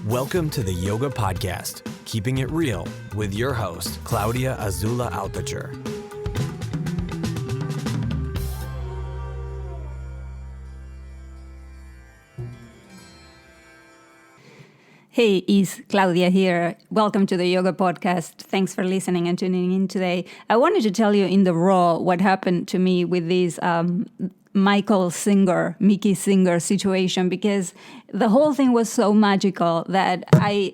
Welcome to the Yoga Podcast, Keeping It Real, with your host, Claudia Azula Altucher. Hey, it's Claudia here. Welcome to the Yoga Podcast. Thanks for listening and tuning in today. I wanted to tell you in the raw what happened to me with this Mickey Singer situation, because the whole thing was so magical that I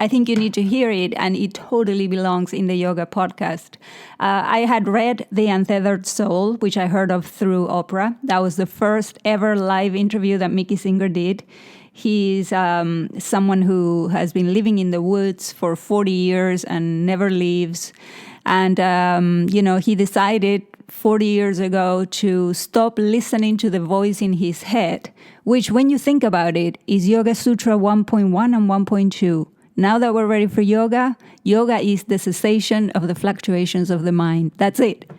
think you need to hear it, and it totally belongs in the Yoga Podcast. I had read The Untethered Soul, which I heard of through Oprah. That was the first ever live interview that Mickey Singer did. He's someone who has been living in the woods for 40 years and never leaves. And, he decided 40 years ago to stop listening to the voice in his head, which, when you think about it, is Yoga Sutra 1.1 and 1.2. Now that we're ready for yoga, yoga is the cessation of the fluctuations of the mind. That's it.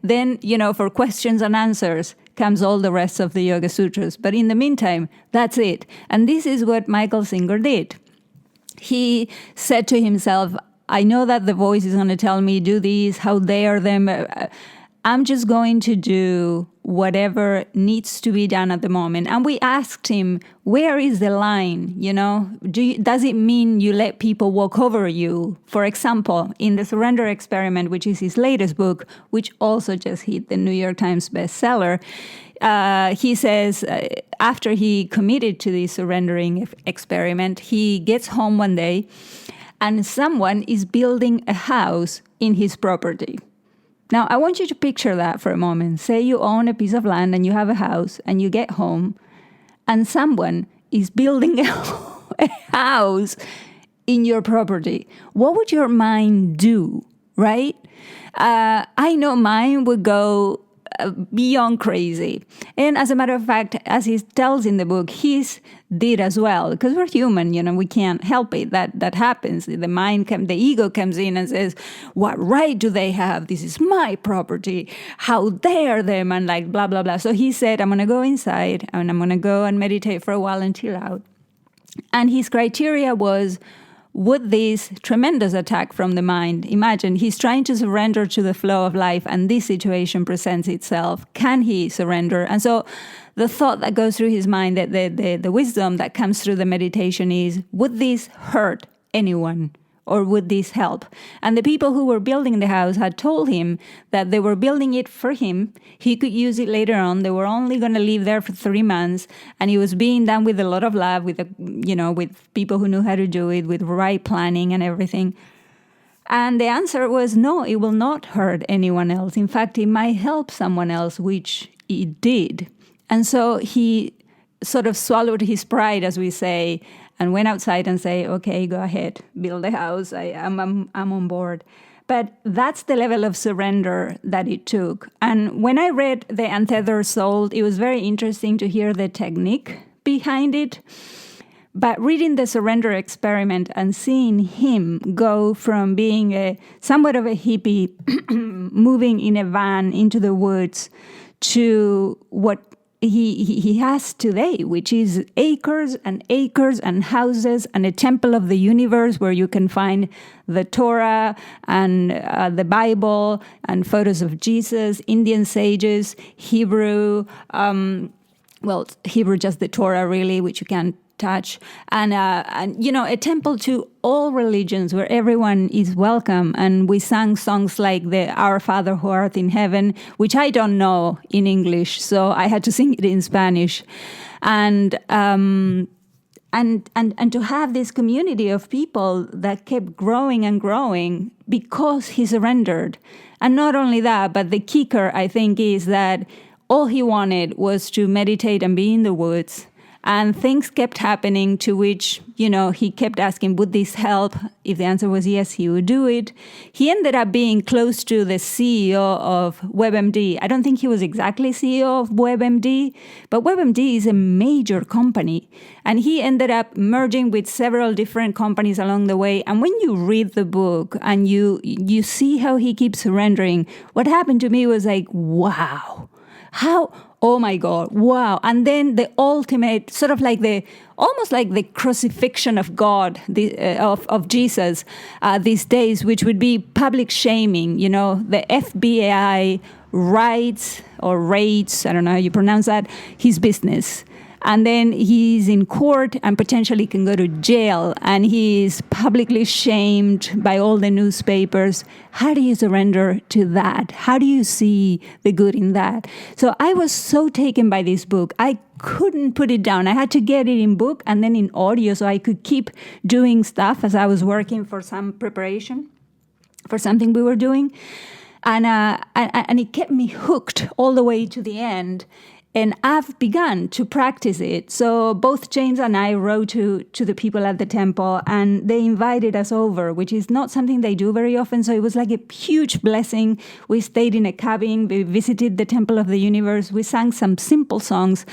Then, for questions and answers comes all the rest of the Yoga Sutras. But in the meantime, that's it. And this is what Michael Singer did. He said to himself, I know that the voice is going to tell me, do this, how dare them. I'm just going to do whatever needs to be done at the moment. And we asked him, where is the line? Does it mean you let people walk over you? For example, in the Surrender Experiment, which is his latest book, which also just hit the New York Times bestseller, he says after he committed to the surrendering experiment, he gets home one day and someone is building a house in his property. Now, I want you to picture that for a moment. Say you own a piece of land and you have a house and you get home and someone is building a house in your property. What would your mind do, right? I know mine would go beyond crazy. And as a matter of fact, as he tells in the book, his did as well, because we're human, we can't help it. That happens. The ego comes in and says, what right do they have? This is my property. How dare them? And blah, blah, blah. So he said, I'm going to go inside and I'm going to go and meditate for a while and chill out. And his criteria was, would this tremendous attack from the mind, imagine he's trying to surrender to the flow of life and this situation presents itself. Can he surrender? And so the thought that goes through his mind, that the wisdom that comes through the meditation is, would this hurt anyone? Or would this help? And the people who were building the house had told him that they were building it for him. He could use it later on. They were only going to live there for 3 months. And it was being done with a lot of love, with people who knew how to do it, with right planning and everything. And the answer was, no, it will not hurt anyone else. In fact, it might help someone else, which it did. And so he sort of swallowed his pride, as we say, and went outside and say, okay, go ahead, build a house. I'm on board. But that's the level of surrender that it took. And when I read The Untethered Soul, it was very interesting to hear the technique behind it. But reading the Surrender Experiment and seeing him go from being somewhat of a hippie, moving in a van into the woods, to what he has today, which is acres and acres and houses and a temple of the universe where you can find the Torah and the Bible and photos of Jesus, Indian sages, Hebrew, Hebrew just the Torah really, which you can't touch, and a temple to all religions where everyone is welcome. And we sang songs like the Our Father who art in heaven, which I don't know in English, so I had to sing it in Spanish. And to have this community of people that kept growing and growing because he surrendered. And not only that, but the kicker, I think, is that all he wanted was to meditate and be in the woods. And things kept happening to which, he kept asking, would this help? If the answer was yes, he would do it. He ended up being close to the CEO of WebMD. I don't think he was exactly CEO of WebMD, but WebMD is a major company. And he ended up merging with several different companies along the way. And when you read the book and you see how he keeps surrendering, what happened to me was like, wow, how oh my God, wow. And then the ultimate, sort of like almost like the crucifixion of God, of Jesus these days, which would be public shaming. The FBI rates, I don't know how you pronounce that, his business. And then he's in court and potentially can go to jail. And he's publicly shamed by all the newspapers. How do you surrender to that? How do you see the good in that? So I was so taken by this book. I couldn't put it down. I had to get it in book and then in audio so I could keep doing stuff as I was working for some preparation for something we were doing. And it kept me hooked all the way to the end. And I've begun to practice it. So both James and I wrote to the people at the temple, and they invited us over, which is not something they do very often. So it was like a huge blessing. We stayed in a cabin. We visited the Temple of the Universe. We sang some simple songs.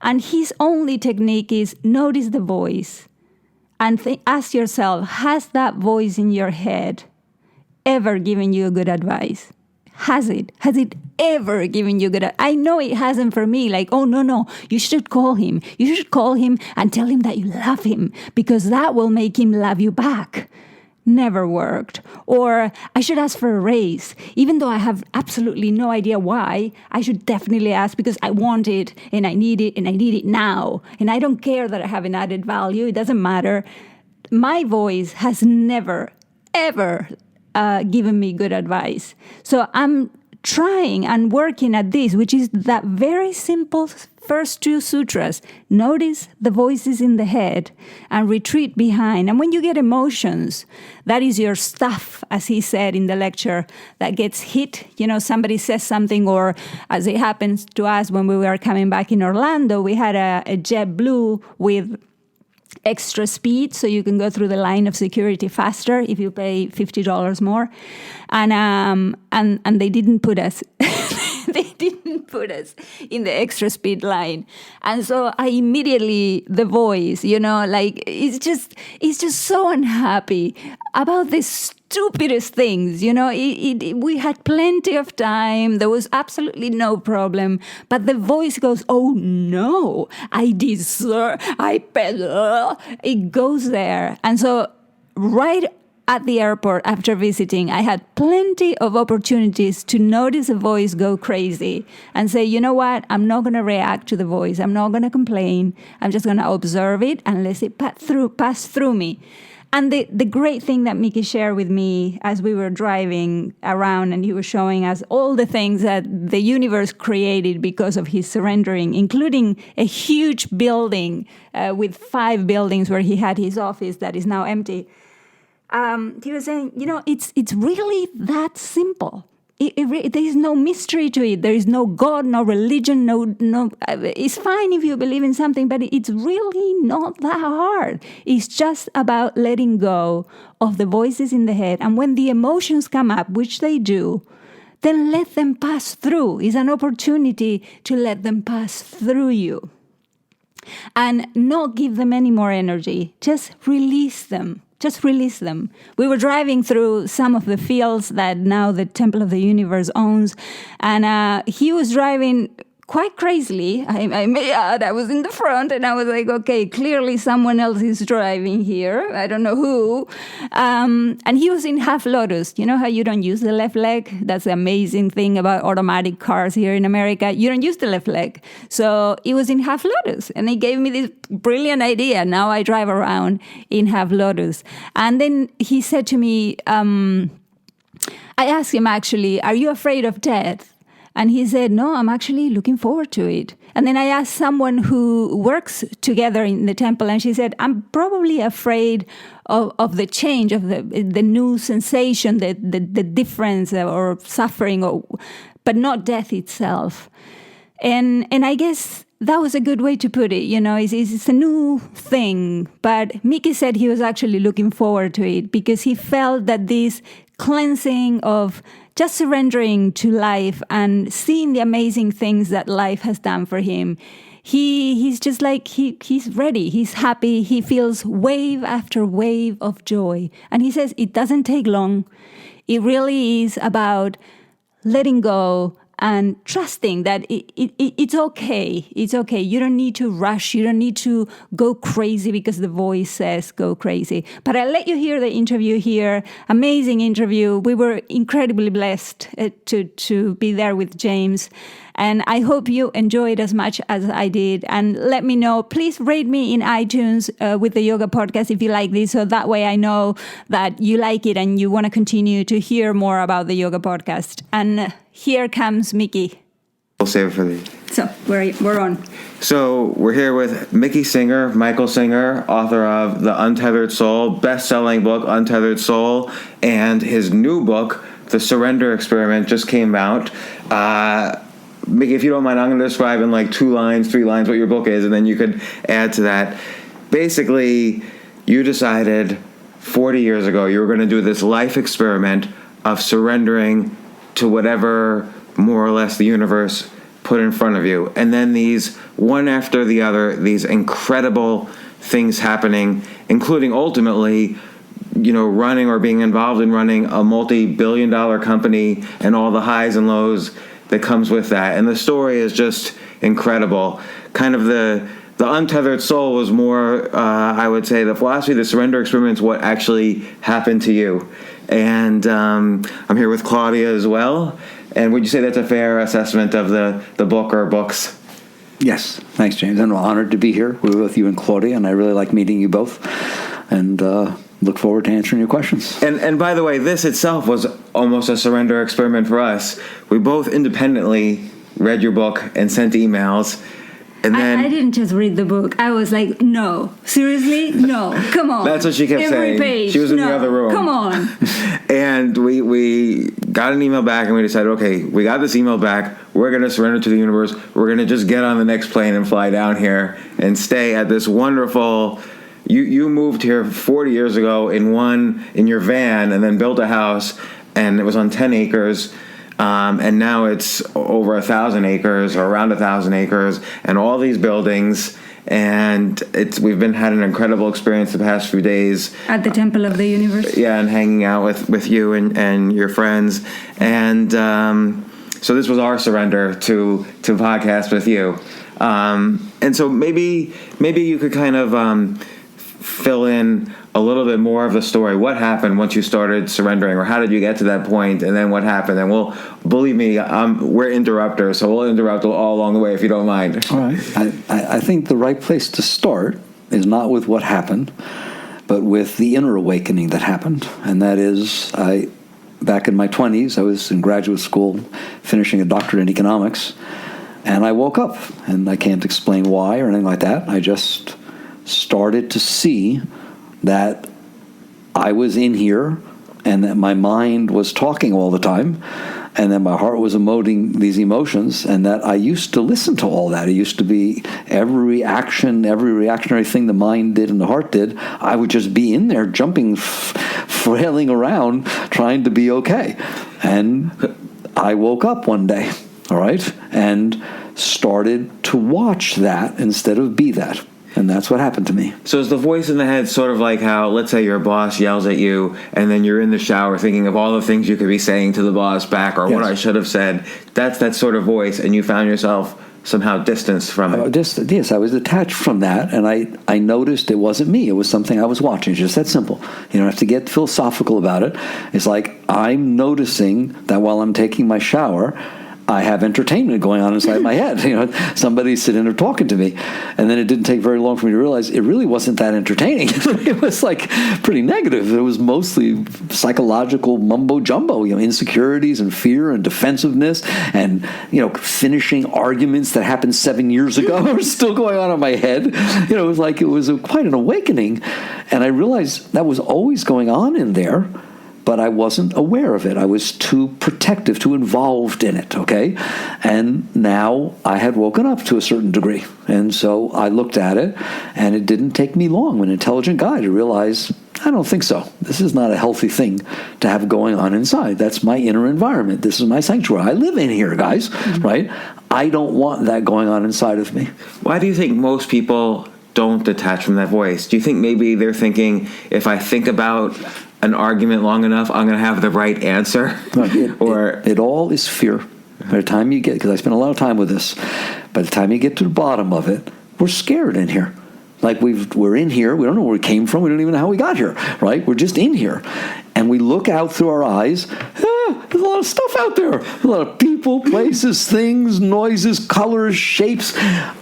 And his only technique is notice the voice and ask yourself, has that voice in your head ever given you good advice? Has it ever given you good advice? I know it hasn't for me. Like, oh, no, you should call him. You should call him and tell him that you love him because that will make him love you back. Never worked. Or I should ask for a raise. Even though I have absolutely no idea why, I should definitely ask because I want it and I need it and I need it now. And I don't care that I have an added value. It doesn't matter. My voice has never, ever given me good advice. So I'm trying and working at this, which is that very simple first two sutras. Notice the voices in the head and retreat behind. And when you get emotions, that is your stuff, as he said in the lecture, that gets hit. Somebody says something, or as it happens to us when we were coming back in Orlando, we had a JetBlue with extra speed, so you can go through the line of security faster if you pay $50 more, and they didn't put us. They didn't put us in the extra speed line, and so I immediately the voice, it's just so unhappy about the stupidest things. We had plenty of time. There was absolutely no problem. But the voice goes, oh, no, I deserve, it goes there. And so right at the airport after visiting, I had plenty of opportunities to notice a voice go crazy and say, you know what? I'm not going to react to the voice. I'm not going to complain. I'm just going to observe it and let it pass through me. And the great thing that Mickey shared with me as we were driving around, and he was showing us all the things that the universe created because of his surrendering, including a huge building with 5 buildings where he had his office that is now empty. He was saying, it's really that simple. There is no mystery to it. There is no God, no religion, no. It's fine if you believe in something, but it's really not that hard. It's just about letting go of the voices in the head. And when the emotions come up, which they do, then let them pass through. It's an opportunity to let them pass through you. And not give them any more energy. Just release them. Just release them. We were driving through some of the fields that now the Temple of the Universe owns, and he was driving quite crazily. I was in the front, and I was like, okay, clearly someone else is driving here. I don't know who. And he was in half lotus. You know how you don't use the left leg? That's the amazing thing about automatic cars here in America. You don't use the left leg. So he was in half lotus, and he gave me this brilliant idea. Now I drive around in half lotus. And then he said to me, I asked him actually, are you afraid of death? And he said, no, I'm actually looking forward to it. And then I asked someone who works together in the temple, and she said, I'm probably afraid of the change, of the new sensation, the difference or suffering, but not death itself. And I guess that was a good way to put it. It's a new thing. But Mickey said he was actually looking forward to it because he felt that this cleansing of just surrendering to life and seeing the amazing things that life has done for him. He's just like, he's ready. He's happy. He feels wave after wave of joy. And he says it doesn't take long. It really is about letting go and trusting that it's okay. It's okay. You don't need to rush. You don't need to go crazy because the voice says go crazy. But I'll let you hear the interview here. Amazing interview. We were incredibly blessed to be there with James. And I hope you enjoyed as much as I did. And let me know. Please rate me in iTunes with the Yoga Podcast if you like this. So that way I know that you like it and you want to continue to hear more about the Yoga Podcast. And here comes Mickey. We'll save it for the... So we're on. So we're here with Mickey Singer, Michael Singer, author of The Untethered Soul, best-selling book, Untethered Soul, and his new book, The Surrender Experiment, just came out. Mickey, if you don't mind, I'm going to describe in like 3 lines what your book is, and then you could add to that. Basically, you decided 40 years ago you were going to do this life experiment of surrendering to whatever more or less the universe put in front of you. And then these, one after the other, these incredible things happening, including ultimately, running or being involved in running a multi-billion-dollar company and all the highs and lows that comes with that. And the story is just incredible. Kind of the Untethered Soul was more, I would say, the philosophy, the surrender experiment is what actually happened to you. And I'm here with Claudia as well. And would you say that's a fair assessment of the book or books? Yes. Thanks, James. I'm honored to be here with you and Claudia, and I really like meeting you both. And look forward to answering your questions. And by the way, this itself was almost a surrender experiment for us. We both independently read your book and sent emails. And then I didn't just read the book. I was like, no. Seriously? No. Come on. That's what she kept saying. Page. She was in the other room. Come on. And we got an email back and we decided, okay, we got this email back. We're going to surrender to the universe. We're going to just get on the next plane and fly down here and stay at this wonderful... You moved here 40 years ago in your van and then built a house, and it was on 10 acres. And now it's over 1,000 acres or around 1,000 acres and all these buildings. And we've had an incredible experience the past few days. At the Temple of the Universe. Yeah, and hanging out with you and your friends. And so this was our surrender to podcast with you. And so maybe you could kind of fill in a little bit more of the story. What happened once you started surrendering, or how did you get to that point, and then what happened? And believe me, we're interrupters, so we'll interrupt all along the way if you don't mind. All right. I think the right place to start is not with what happened, but with the inner awakening that happened. And that is, back in my 20s, I was in graduate school finishing a doctorate in economics, and I woke up, and I can't explain why or anything like that. I just started to see that I was in here and that my mind was talking all the time and that my heart was emoting these emotions, and that I used to listen to all that. It used to be every reactionary thing the mind did and the heart did, I would just be in there jumping, flailing around, trying to be okay. And I woke up one day, all right, and started to watch that instead of be that. And that's what happened to me. So is the voice in the head sort of like how, let's say your boss yells at you, and then you're in the shower thinking of all the things you could be saying to the boss back, or what I should have said. That's that sort of voice, and you found yourself somehow distanced from it. Yes, I was detached from that, and I noticed it wasn't me. It was something I was watching. It's just that simple. You don't have to get philosophical about it. It's like I'm noticing that while I'm taking my shower, I have entertainment going on inside my head. Somebody's sitting there talking to me. And then it didn't take very long for me to realize it really wasn't that entertaining. It was like pretty negative. It was mostly psychological mumbo jumbo, insecurities and fear and defensiveness and, finishing arguments that happened 7 years ago are still going on in my head. It was like it was quite an awakening. And I realized that was always going on in there, but I wasn't aware of it. I was too protective, too involved in it, okay? And now I had woken up to a certain degree. And so I looked at it, and it didn't take me long, an intelligent guy, to realize, I don't think so. This is not a healthy thing to have going on inside. That's my inner environment. This is my sanctuary. I live in here, guys, right? I don't want that going on inside of me. Why do you think most people don't detach from that voice? Do you think maybe they're thinking, if I think about an argument long enough, I'm going to have the right answer? It all is fear. By the time you get, because I spend a lot of time with this, by the time you get to the bottom of it, we're scared in here. Like we're in here, we don't know where we came from, we don't even know how we got here, right? We're just in here. And we look out through our eyes, there's a lot of stuff out there. A lot of people, places, things, noises, colors, shapes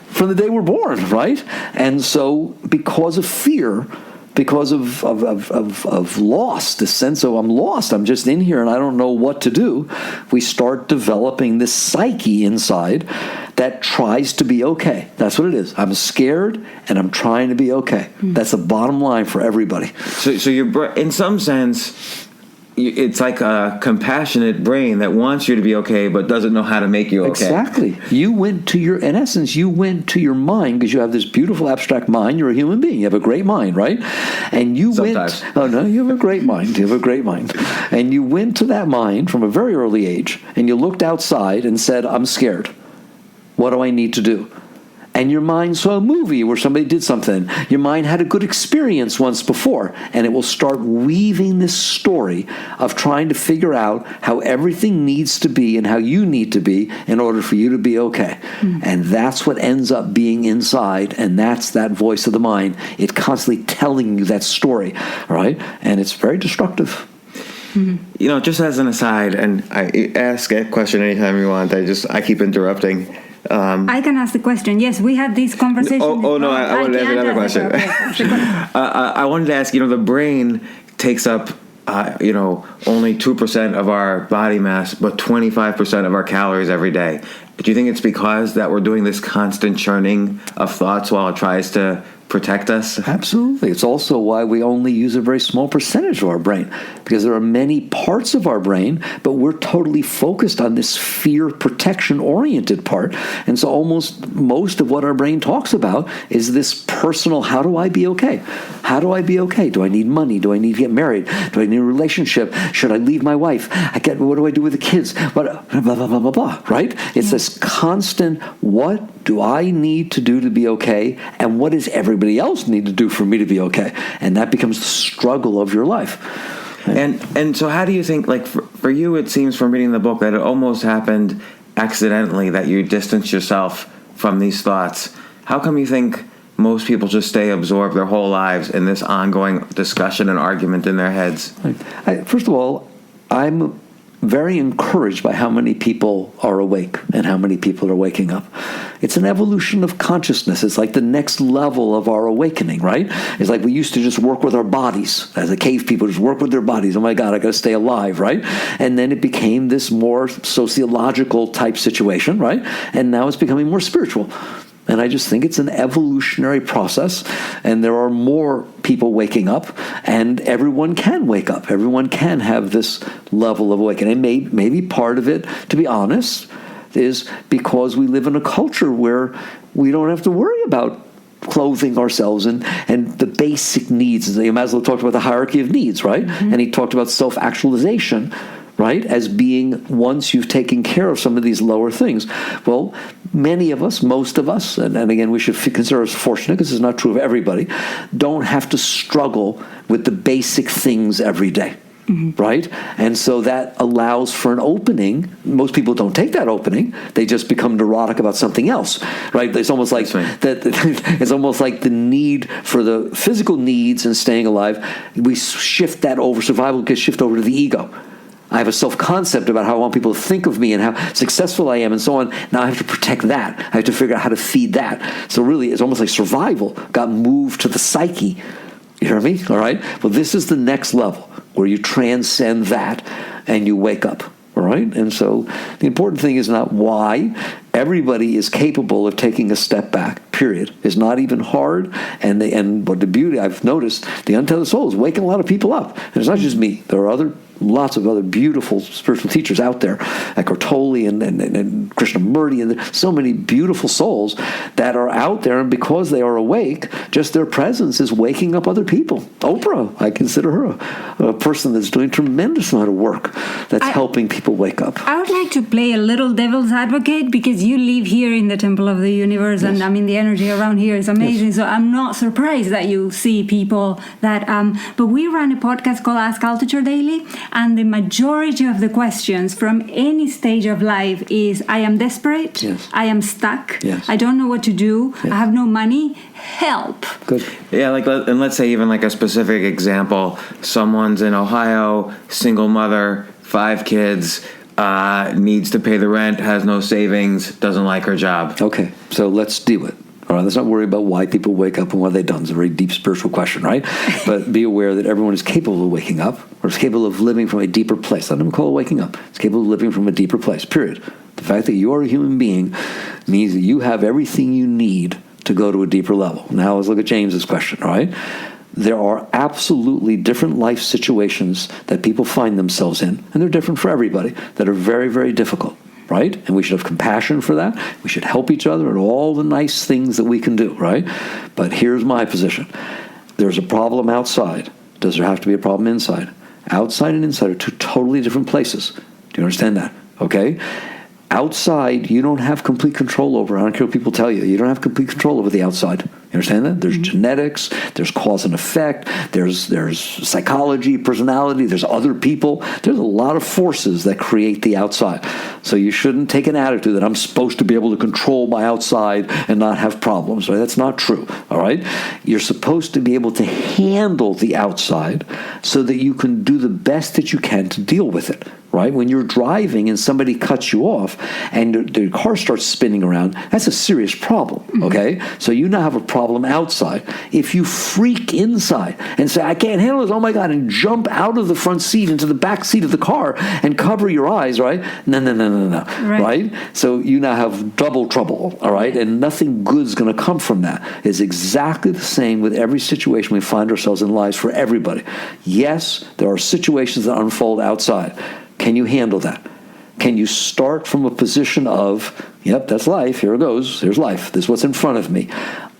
from the day we're born, right? And so because of fear, because of loss, the sense of I'm lost, I'm just in here and I don't know what to do, we start developing this psyche inside that tries to be okay. That's what it is. I'm scared and I'm trying to be okay. That's the bottom line for everybody. So you're, in some sense, it's like a compassionate brain that wants you to be okay but doesn't know how to make you okay. Exactly. You went to your, in essence, you went to your mind because you have this beautiful abstract mind. You're a human being. You have a great mind, right? And you Sometimes. went, oh no, you have a great mind. You have a great mind. And you went to that mind from a very early age and you looked outside and said, I'm scared. What do I need to do? And your mind saw a movie where somebody did something. Your mind had a good experience once before, and it will start weaving this story of trying to figure out how everything needs to be and how you need to be in order for you to be okay. And that's what ends up being inside, and that's that voice of the mind. It's constantly telling you that story, right? And it's very destructive. You know, just as an aside, and I ask a question anytime you want. I keep interrupting. I can ask the question. Yes, we had this conversation. No, I wanted to ask another question. I wanted to ask, the brain takes up, only 2% of our body mass, but 25% of our calories every day. Do you think it's because that we're doing this constant churning of thoughts while it tries to protect us? Absolutely. It's also why we only use a very small percentage of our brain, because there are many parts of our brain, but we're totally focused on this fear protection oriented part. And so almost most of what our brain talks about is this personal, how do I be okay? How do I be okay? Do I need money? Do I need to get married? Do I need a relationship? Should I leave my wife? What do I do with the kids? Blah, blah, blah, blah, blah, blah, right? It's this constant, what do I need to do to be okay? And what does everybody else need to do for me to be okay? And that becomes the struggle of your life. And so how do you think, like for you, it seems from reading the book that it almost happened accidentally, that you distanced yourself from these thoughts. How come you think most people just stay absorbed their whole lives in this ongoing discussion and argument in their heads? First of all, I'm very encouraged by how many people are awake and how many people are waking up. It's an evolution of consciousness. It's like the next level of our awakening, right? It's like we used to just work with our bodies. As the cave people just work with their bodies. Oh my God, I got to stay alive, right? And then it became this more sociological type situation, right? And now it's becoming more spiritual. And I just think it's an evolutionary process, and there are more people waking up, and everyone can wake up. Everyone can have this level of awakening. And maybe part of it, to be honest, is because we live in a culture where we don't have to worry about clothing ourselves and the basic needs. Maslow talked about the hierarchy of needs, right? Mm-hmm. And he talked about self-actualization, right, as being once you've taken care of some of these lower things. Well, many of us, most of us, and again, we should consider us fortunate because it's not true of everybody, don't have to struggle with the basic things every day. Mm-hmm. Right? And so that allows for an opening. Most people don't take that opening. They just become neurotic about something else. Right? It's almost like that. It's almost like the need for the physical needs and staying alive. We shift that over. Survival gets shifted over to the ego. I have a self-concept about how I want people to think of me and how successful I am and so on. Now I have to protect that. I have to figure out how to feed that. So really, it's almost like survival got moved to the psyche. You hear me? All right? Well, this is the next level where you transcend that and you wake up. All right? And so the important thing is not why. Everybody is capable of taking a step back, period. It's not even hard. And what the beauty, I've noticed, the Untethered Soul is waking a lot of people up. And it's not just me. There are lots of other beautiful spiritual teachers out there, Eckhart Tolle and Krishnamurti, and so many beautiful souls that are out there, and because they are awake, just their presence is waking up other people. Oprah, I consider her a person that's doing tremendous amount of work that's helping people wake up. I would like to play a little devil's advocate, because you live here in the Temple of the Universe, yes. And I mean the energy around here is amazing, yes. So I'm not surprised that you see people that, but we run a podcast called Ask Altitude Daily, And the majority of the questions from any stage of life is, I am desperate, Yes. I am stuck, Yes. I don't know what to do, I have no money, help. Good. Yeah, and let's say even like a specific example. Someone's in Ohio, single mother, 5 kids, needs to pay the rent, has no savings, doesn't like her job. Okay, so let's deal with it. All right, let's not worry about why people wake up and what they've done. It's a very deep spiritual question, right? But be aware that everyone is capable of waking up, or is capable of living from a deeper place. I don't even call it waking up. It's capable of living from a deeper place, period. The fact that you are a human being means that you have everything you need to go to a deeper level. Now let's look at James's question, all right? There are absolutely different life situations that people find themselves in, and they're different for everybody, that are very, very difficult. Right? And we should have compassion for that. We should help each other and all the nice things that we can do, right? But here's my position. There's a problem outside. Does there have to be a problem inside? Outside and inside are 2 totally different places. Do you understand that? Okay? Outside, you don't have complete control over. I don't care what people tell you. You don't have complete control over the outside. You understand that? There's genetics, there's cause and effect, there's psychology, personality, there's other people. There's a lot of forces that create the outside. So you shouldn't take an attitude that I'm supposed to be able to control my outside and not have problems. Right? That's not true. All right? You're supposed to be able to handle the outside so that you can do the best that you can to deal with it. Right? When you're driving and somebody cuts you off and the car starts spinning around, that's a serious problem, okay? So you now have a problem outside. If you freak inside and say, I can't handle this, oh my God, and jump out of the front seat into the back seat of the car and cover your eyes, right? No, right? So you now have double trouble, all right? And nothing good's going to come from that. It's exactly the same with every situation we find ourselves in lives for everybody. Yes, there are situations that unfold outside. Can you handle that? Can you start from a position of, yep, that's life, here it goes, here's life, this is what's in front of me.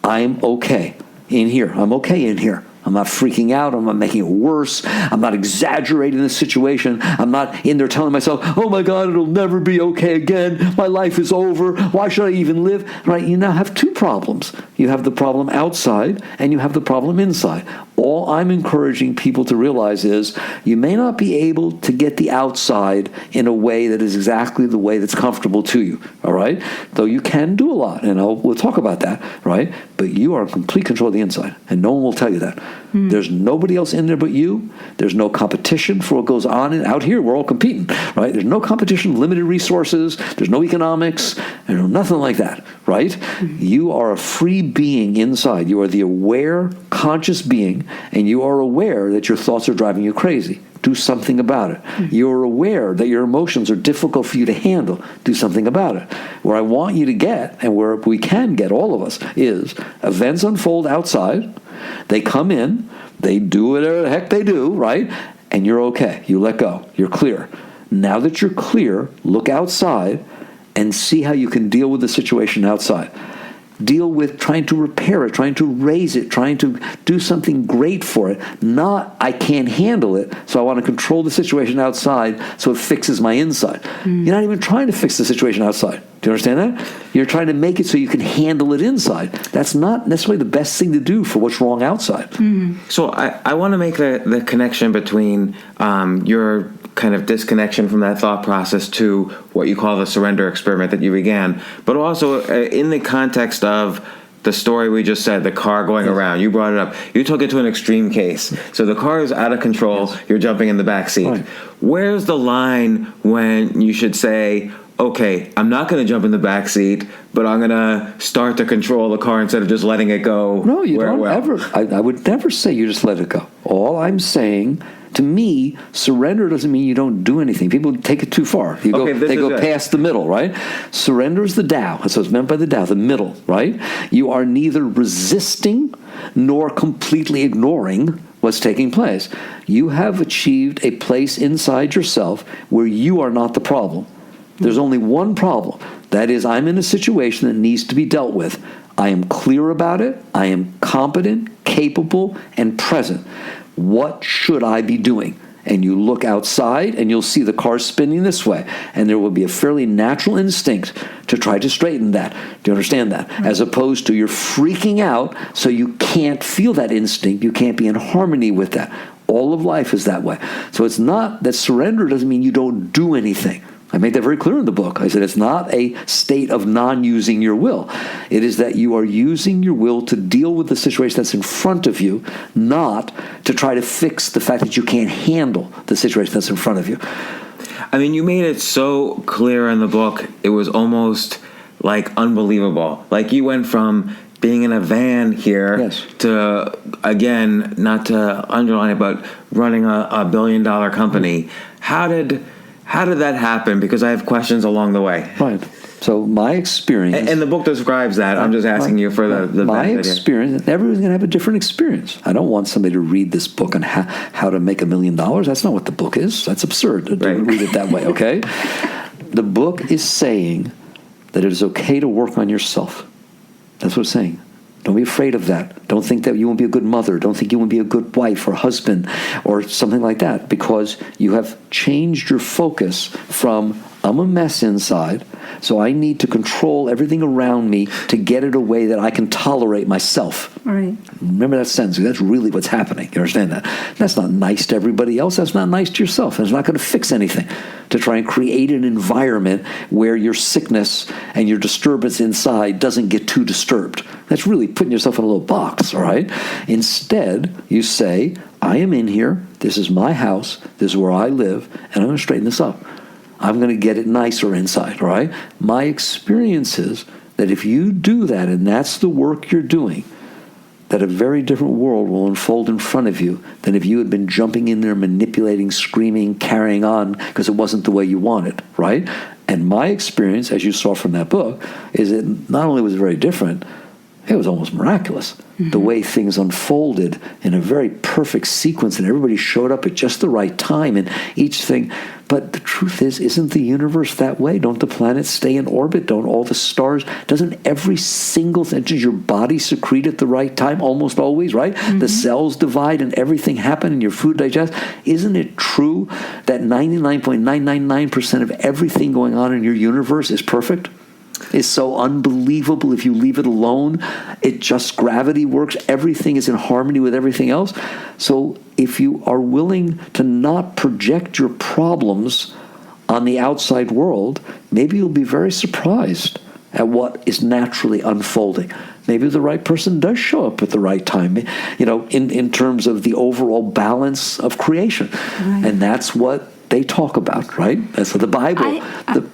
I'm okay in here. I'm okay in here. I'm not freaking out. I'm not making it worse. I'm not exaggerating the situation. I'm not in there telling myself, oh my God, it'll never be okay again. My life is over. Why should I even live? Right? You now have 2 problems. You have the problem outside and you have the problem inside. All I'm encouraging people to realize is you may not be able to get the outside in a way that is exactly the way that's comfortable to you, all right? Though you can do a lot, and we'll talk about that, right? But you are in complete control of the inside, and no one will tell you that. There's nobody else in there but you. There's no competition for what goes on. And out here, we're all competing, right? There's no competition, limited resources. There's no economics. There's nothing like that, right? You are a free being inside. You are the aware, conscious being, and you are aware that your thoughts are driving you crazy. Do something about it. You're aware that your emotions are difficult for you to handle. Do something about it. Where I want you to get, and where we can get, all of us, is events unfold outside. They come in. They do whatever the heck they do, right? And you're okay. You let go. You're clear. Now that you're clear, look outside and see how you can deal with the situation outside. Deal with trying to repair it, trying to raise it, trying to do something great for it. Not, I can't handle it, so I want to control the situation outside so it fixes my inside. You're not even trying to fix the situation outside. Do you understand that? You're trying to make it so you can handle it inside. That's not necessarily the best thing to do for what's wrong outside. So I want to make the connection between your kind of disconnection from that thought process to what you call the surrender experiment that you began, but also in the context of the story we just said, the car going around. You brought it up. You took it to an extreme case. So the car is out of control. You're jumping in the back seat. Right. Where's the line when you should say, okay, I'm not going to jump in the back seat, but I'm going to start to control the car instead of just letting it go? No, you don't ever. I would never say you just let it go. All I'm saying, to me, surrender doesn't mean you don't do anything. People take it too far. They go past the middle, right? Surrender is the Tao. That's what's meant by the Tao, the middle, right? You are neither resisting nor completely ignoring what's taking place. You have achieved a place inside yourself where you are not the problem. There's only one problem. That is, I'm in a situation that needs to be dealt with. I am clear about it. I am competent, capable, and present. What should I be doing? And you look outside and you'll see the car spinning this way. And there will be a fairly natural instinct to try to straighten that. Do you understand that? Right. As opposed to you're freaking out, so you can't feel that instinct. You can't be in harmony with that. All of life is that way. So it's not that surrender doesn't mean you don't do anything. I made that very clear in the book. I said it's not a state of non-using your will. It is that you are using your will to deal with the situation that's in front of you, not to try to fix the fact that you can't handle the situation that's in front of you. I mean, you made it so clear in the book, it was almost like unbelievable. Like you went from being in a van here Yes. to, again, not to underline it, but running a $1 billion company. How did that happen? Because I have questions along the way. Right. So my experience... And the book describes that. I'm just asking you for the my benefit here. experience, everyone's going to have a different experience. I don't want somebody to read this book on how to make $1 million. That's not what the book is. That's absurd to read it that way, okay? The book is saying that it is okay to work on yourself. That's what it's saying. Don't be afraid of that. Don't think that you won't be a good mother. Don't think you won't be a good wife or husband or something like that, because you have changed your focus from, I'm a mess inside, so I need to control everything around me to get it a way that I can tolerate myself. Right. Remember that sentence. That's really what's happening. You understand that? That's not nice to everybody else. That's not nice to yourself. It's not going to fix anything to try and create an environment where your sickness and your disturbance inside doesn't get too disturbed. That's really putting yourself in a little box, all right? Instead, you say, I am in here. This is my house. This is where I live. And I'm going to straighten this up. I'm going to get it nicer inside, all right? My experience is that if you do that, and that's the work you're doing, that a very different world will unfold in front of you than if you had been jumping in there, manipulating, screaming, carrying on, because it wasn't the way you wanted, right? And my experience, as you saw from that book, is that not only was it very different, it was almost miraculous. Mm-hmm. The way things unfolded in a very perfect sequence, and everybody showed up at just the right time, and each thing. But the truth is, isn't the universe that way? Don't the planets stay in orbit? Don't all the stars? Doesn't every single thing, does your body secrete at the right time? Almost always, right? Mm-hmm. The cells divide and everything happens and your food digests. Isn't it true that 99.999% of everything going on in your universe is perfect? Is so unbelievable. If you leave it alone, it just, gravity works. Everything is in harmony with everything else. So if you are willing to not project your problems on the outside world, maybe you'll be very surprised at what is naturally unfolding. Maybe the right person does show up at the right time, in terms of the overall balance of creation. Right. And that's what they talk about, right? So the Bible.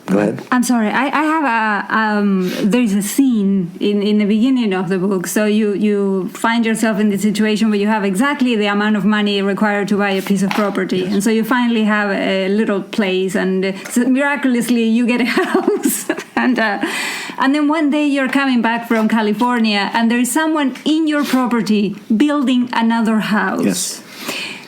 Go ahead. I'm sorry. I have there's a scene in the beginning of the book. So you find yourself in the situation where you have exactly the amount of money required to buy a piece of property. Yes. And so you finally have a little place, and so miraculously you get a house. And then one day you're coming back from California, and there is someone in your property building another house. Yes.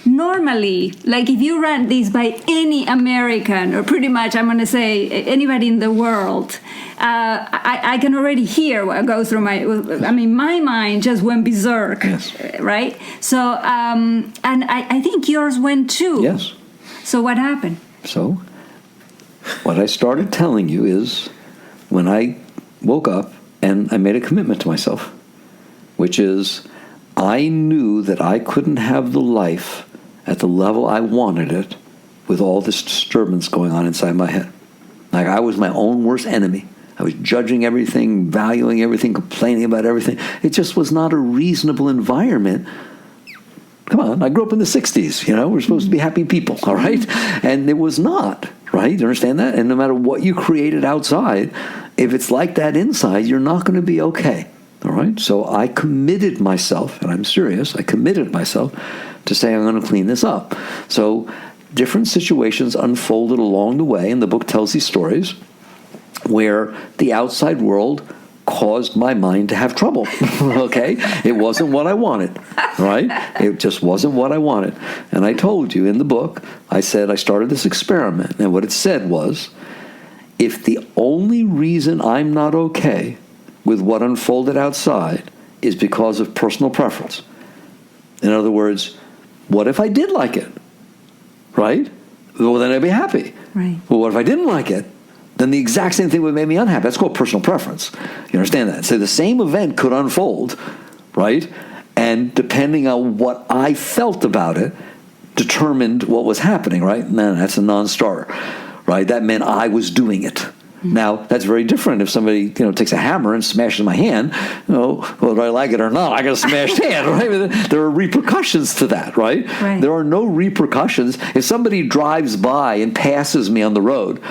Normally, like if you run this by any American, or pretty much I'm going to say anybody in the world, I can already hear what goes through my mind just went berserk, yes. Right? So, and I think yours went too. Yes. So what happened? So, what I started telling you is when I woke up and I made a commitment to myself, which is I knew that I couldn't have the life at the level I wanted it with all this disturbance going on inside my head. Like I was my own worst enemy. I was judging everything, valuing everything, complaining about everything. It just was not a reasonable environment. Come on, I grew up in the 60s, we're supposed to be happy people, all right? And it was not, right? You understand that? And no matter what you created outside, if it's like that inside, you're not going to be okay. All right, so I committed myself, and I'm serious, I committed myself to say I'm going to clean this up. So different situations unfolded along the way, and the book tells these stories where the outside world caused my mind to have trouble, okay? It wasn't what I wanted, right? It just wasn't what I wanted. And I told you in the book, I said I started this experiment, and what it said was, if the only reason I'm not okay with what unfolded outside is because of personal preference. In other words, what if I did like it? Right? Well, then I'd be happy. Right. Well, what if I didn't like it? Then the exact same thing would make me unhappy. That's called personal preference. You understand that? So the same event could unfold, right? And depending on what I felt about it, determined what was happening, right? No, that's a non-starter, right? That meant I was doing it. Now, that's very different if somebody, takes a hammer and smashes my hand. Whether I like it or not, I got a smashed hand, right? There are repercussions to that, right? There are no repercussions. If somebody drives by and passes me on the road,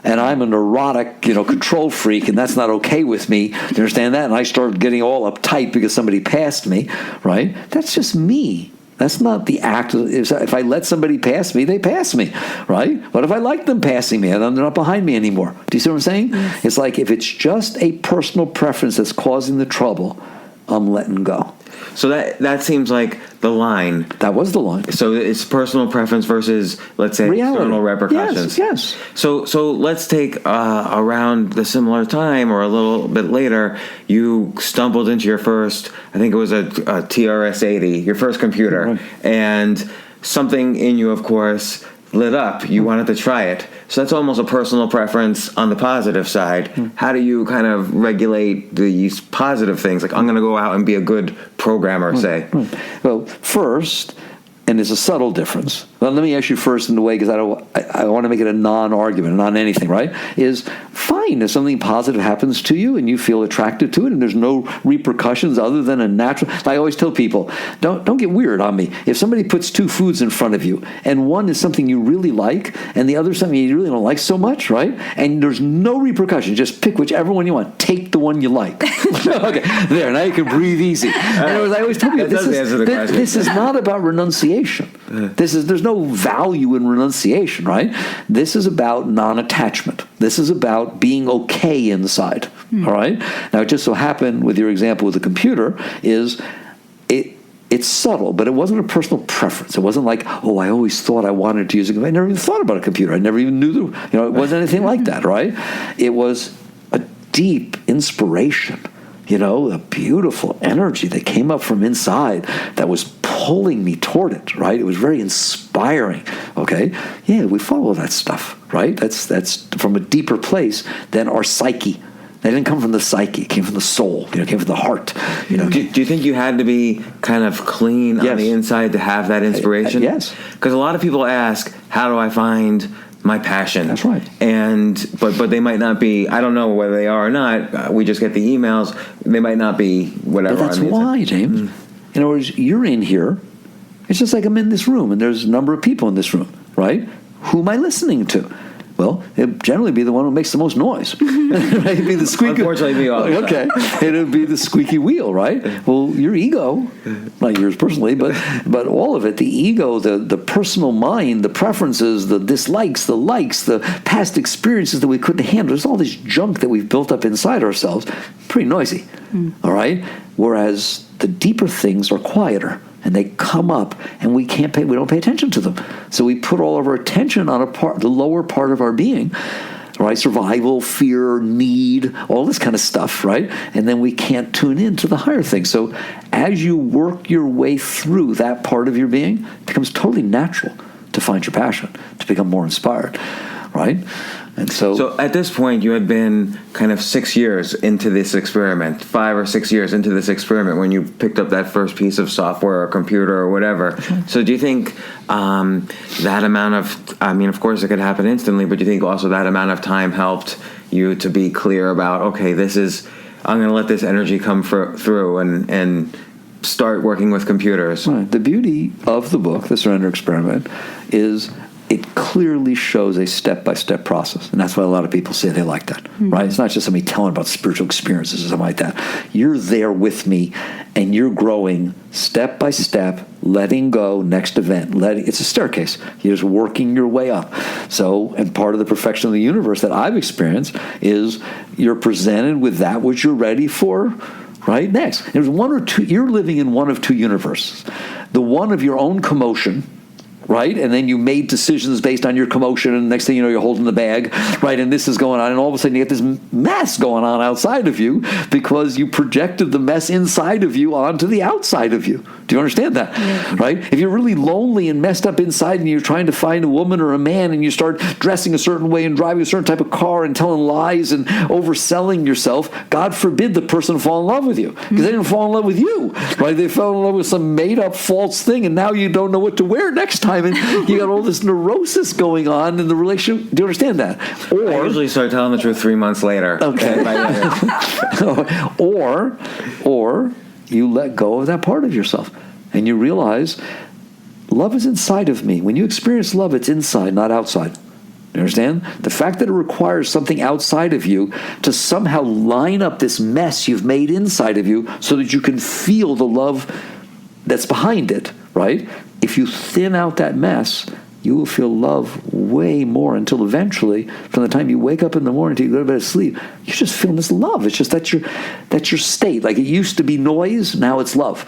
and I'm a neurotic, control freak, and that's not okay with me, you understand that? And I start getting all uptight because somebody passed me, right? That's just me. That's not the act. If I let somebody pass me, they pass me, right? What if I like them passing me and they're not behind me anymore? Do you see what I'm saying? Yes. It's like if it's just a personal preference that's causing the trouble, I'm letting go. So that seems like the line. That was the line. So it's personal preference versus, let's say, reality. External repercussions. Yes. So let's take around the similar time or a little bit later, you stumbled into your first, I think it was a TRS-80, your first computer, Right. and something in you, of course, lit up. You wanted to try it. So that's almost a personal preference on the positive side. How do you kind of regulate these positive things? Like, I'm going to go out and be a good programmer, say. Well, first, and there's a subtle difference. Well, let me ask you first in the way, because I want to make it a non-argument, not anything, right? Is fine if something positive happens to you and you feel attracted to it and there's no repercussions other than a natural. I always tell people, don't get weird on me. If somebody puts two foods in front of you and one is something you really like and the other is something you really don't like so much, right? And there's no repercussion. Just pick whichever one you want. Take the one you like. Okay, there. Now you can breathe easy. In other words, I always tell people, this is not about renunciation. There's no value in renunciation, right? This is about non-attachment. This is about being okay inside, all right? Now, it just so happened with your example with the computer is it's subtle, but it wasn't a personal preference. It wasn't like, I always thought I wanted to use a computer. I never even thought about a computer. I never even knew, it wasn't anything like that, right? It was a deep inspiration, a beautiful energy that came up from inside that was pulling me toward it, right? It was very inspiring, okay? Yeah, we follow that stuff, right? That's from a deeper place than our psyche. That didn't come from the psyche. It came from the soul. It came from the heart. Do you think you had to be kind of clean on the inside to have that inspiration? Yes. Because a lot of people ask, how do I find my passion? That's right. But they might not be, I don't know whether they are or not. We just get the emails. They might not be whatever. But that's on the why, inside. James. In other words, you're in here. It's just like I'm in this room, and there's a number of people in this room, right? Who am I listening to? Well, it'd generally be the one who makes the most noise. It'd be the squeaky. Unfortunately, me all the time. Okay, it'd be the squeaky wheel, right? Well, your ego, not yours personally, but all of it, the ego, the personal mind, the preferences, the dislikes, the likes, the past experiences that we couldn't handle. There's all this junk that we've built up inside ourselves. Pretty noisy, all right? Whereas the deeper things are quieter. And they come up, and we don't pay attention to them. So we put all of our attention on the lower part of our being, right? Survival, fear, need, all this kind of stuff, right? And then we can't tune in to the higher things. So as you work your way through that part of your being, it becomes totally natural to find your passion, to become more inspired, right? And so at this point, you had been kind of 6 years into this experiment, 5 or 6 years into this experiment when you picked up that first piece of software or computer or whatever. So do you think that amount of course it could happen instantly, but do you think also that amount of time helped you to be clear about, okay, I'm going to let this energy come through and start working with computers? Right. The beauty of the book, The Surrender Experiment, is it clearly shows a step-by-step process. And that's why a lot of people say they like that, right? It's not just somebody telling about spiritual experiences or something like that. You're there with me, and you're growing step by step, letting go, next event. It's a staircase. You're just working your way up. So, and part of the perfection of the universe that I've experienced is you're presented with that which you're ready for, right? Next. There's one or two, you're living in one of two universes. The one of your own commotion, right? And then you made decisions based on your commotion, and next thing you know, you're holding the bag, right? And this is going on, and all of a sudden you get this mess going on outside of you because you projected the mess inside of you onto the outside of you. Do you understand that? Yeah. Right? If you're really lonely and messed up inside and you're trying to find a woman or a man and you start dressing a certain way and driving a certain type of car and telling lies and overselling yourself, God forbid the person fall in love with you, because they didn't fall in love with you, right? They fell in love with some made-up false thing, and now you don't know what to wear next time. time, and you got all this neurosis going on in the relationship. Do you understand that? I usually start telling the truth 3 months later. Okay. or you let go of that part of yourself, and you realize love is inside of me. When you experience love, it's inside, not outside. You understand? The fact that it requires something outside of you to somehow line up this mess you've made inside of you so that you can feel the love that's behind it, right? If you thin out that mess, you will feel love way more until eventually, from the time you wake up in the morning till you go to bed to sleep, you're just feeling this love. It's just that's your state. Like it used to be noise, now it's love.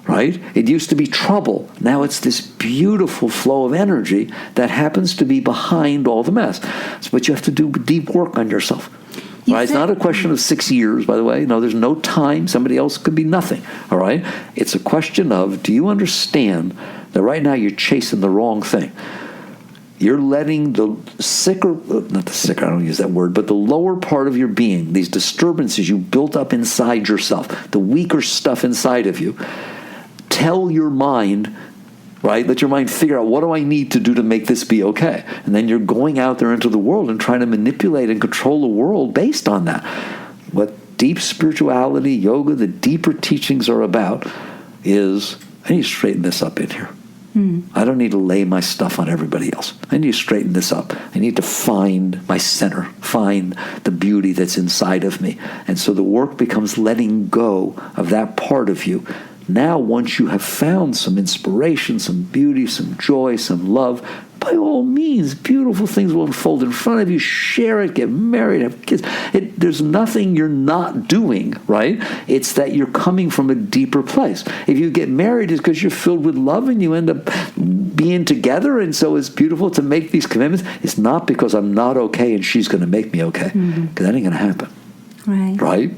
Right? It used to be trouble. Now it's this beautiful flow of energy that happens to be behind all the mess. But you have to do deep work on yourself. Right? It's not a question of 6 years, by the way. No, there's no time. Somebody else could be nothing. All right? It's a question of, do you understand that right now you're chasing the wrong thing? You're letting the sicker, not the sicker, I don't use that word, but the lower part of your being, these disturbances you built up inside yourself, the weaker stuff inside of you, tell your mind, right? Let your mind figure out, what do I need to do to make this be okay? And then you're going out there into the world and trying to manipulate and control the world based on that. What deep spirituality, yoga, the deeper teachings are about is, I need to straighten this up in here. I don't need to lay my stuff on everybody else. I need to straighten this up. I need to find my center, find the beauty that's inside of me. And so the work becomes letting go of that part of you. Now, once you have found some inspiration, some beauty, some joy, some love, by all means, beautiful things will unfold in front of you. Share it, get married, have kids. There's nothing you're not doing, right? It's that you're coming from a deeper place. If you get married, it's because you're filled with love and you end up being together, and so it's beautiful to make these commitments. It's not because I'm not okay and she's going to make me okay, because that ain't going to happen. Right?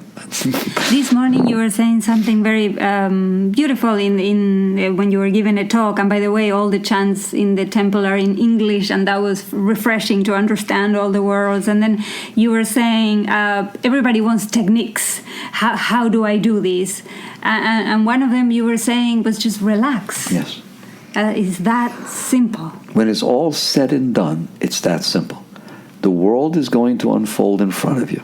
This morning you were saying something very beautiful in when you were giving a talk. And by the way, all the chants in the temple are in English, and that was refreshing to understand all the words. And then you were saying everybody wants techniques. How do I do this? And one of them you were saying was just relax. Yes. It's that simple. When it's all said and done, it's that simple. The world is going to unfold in front of you.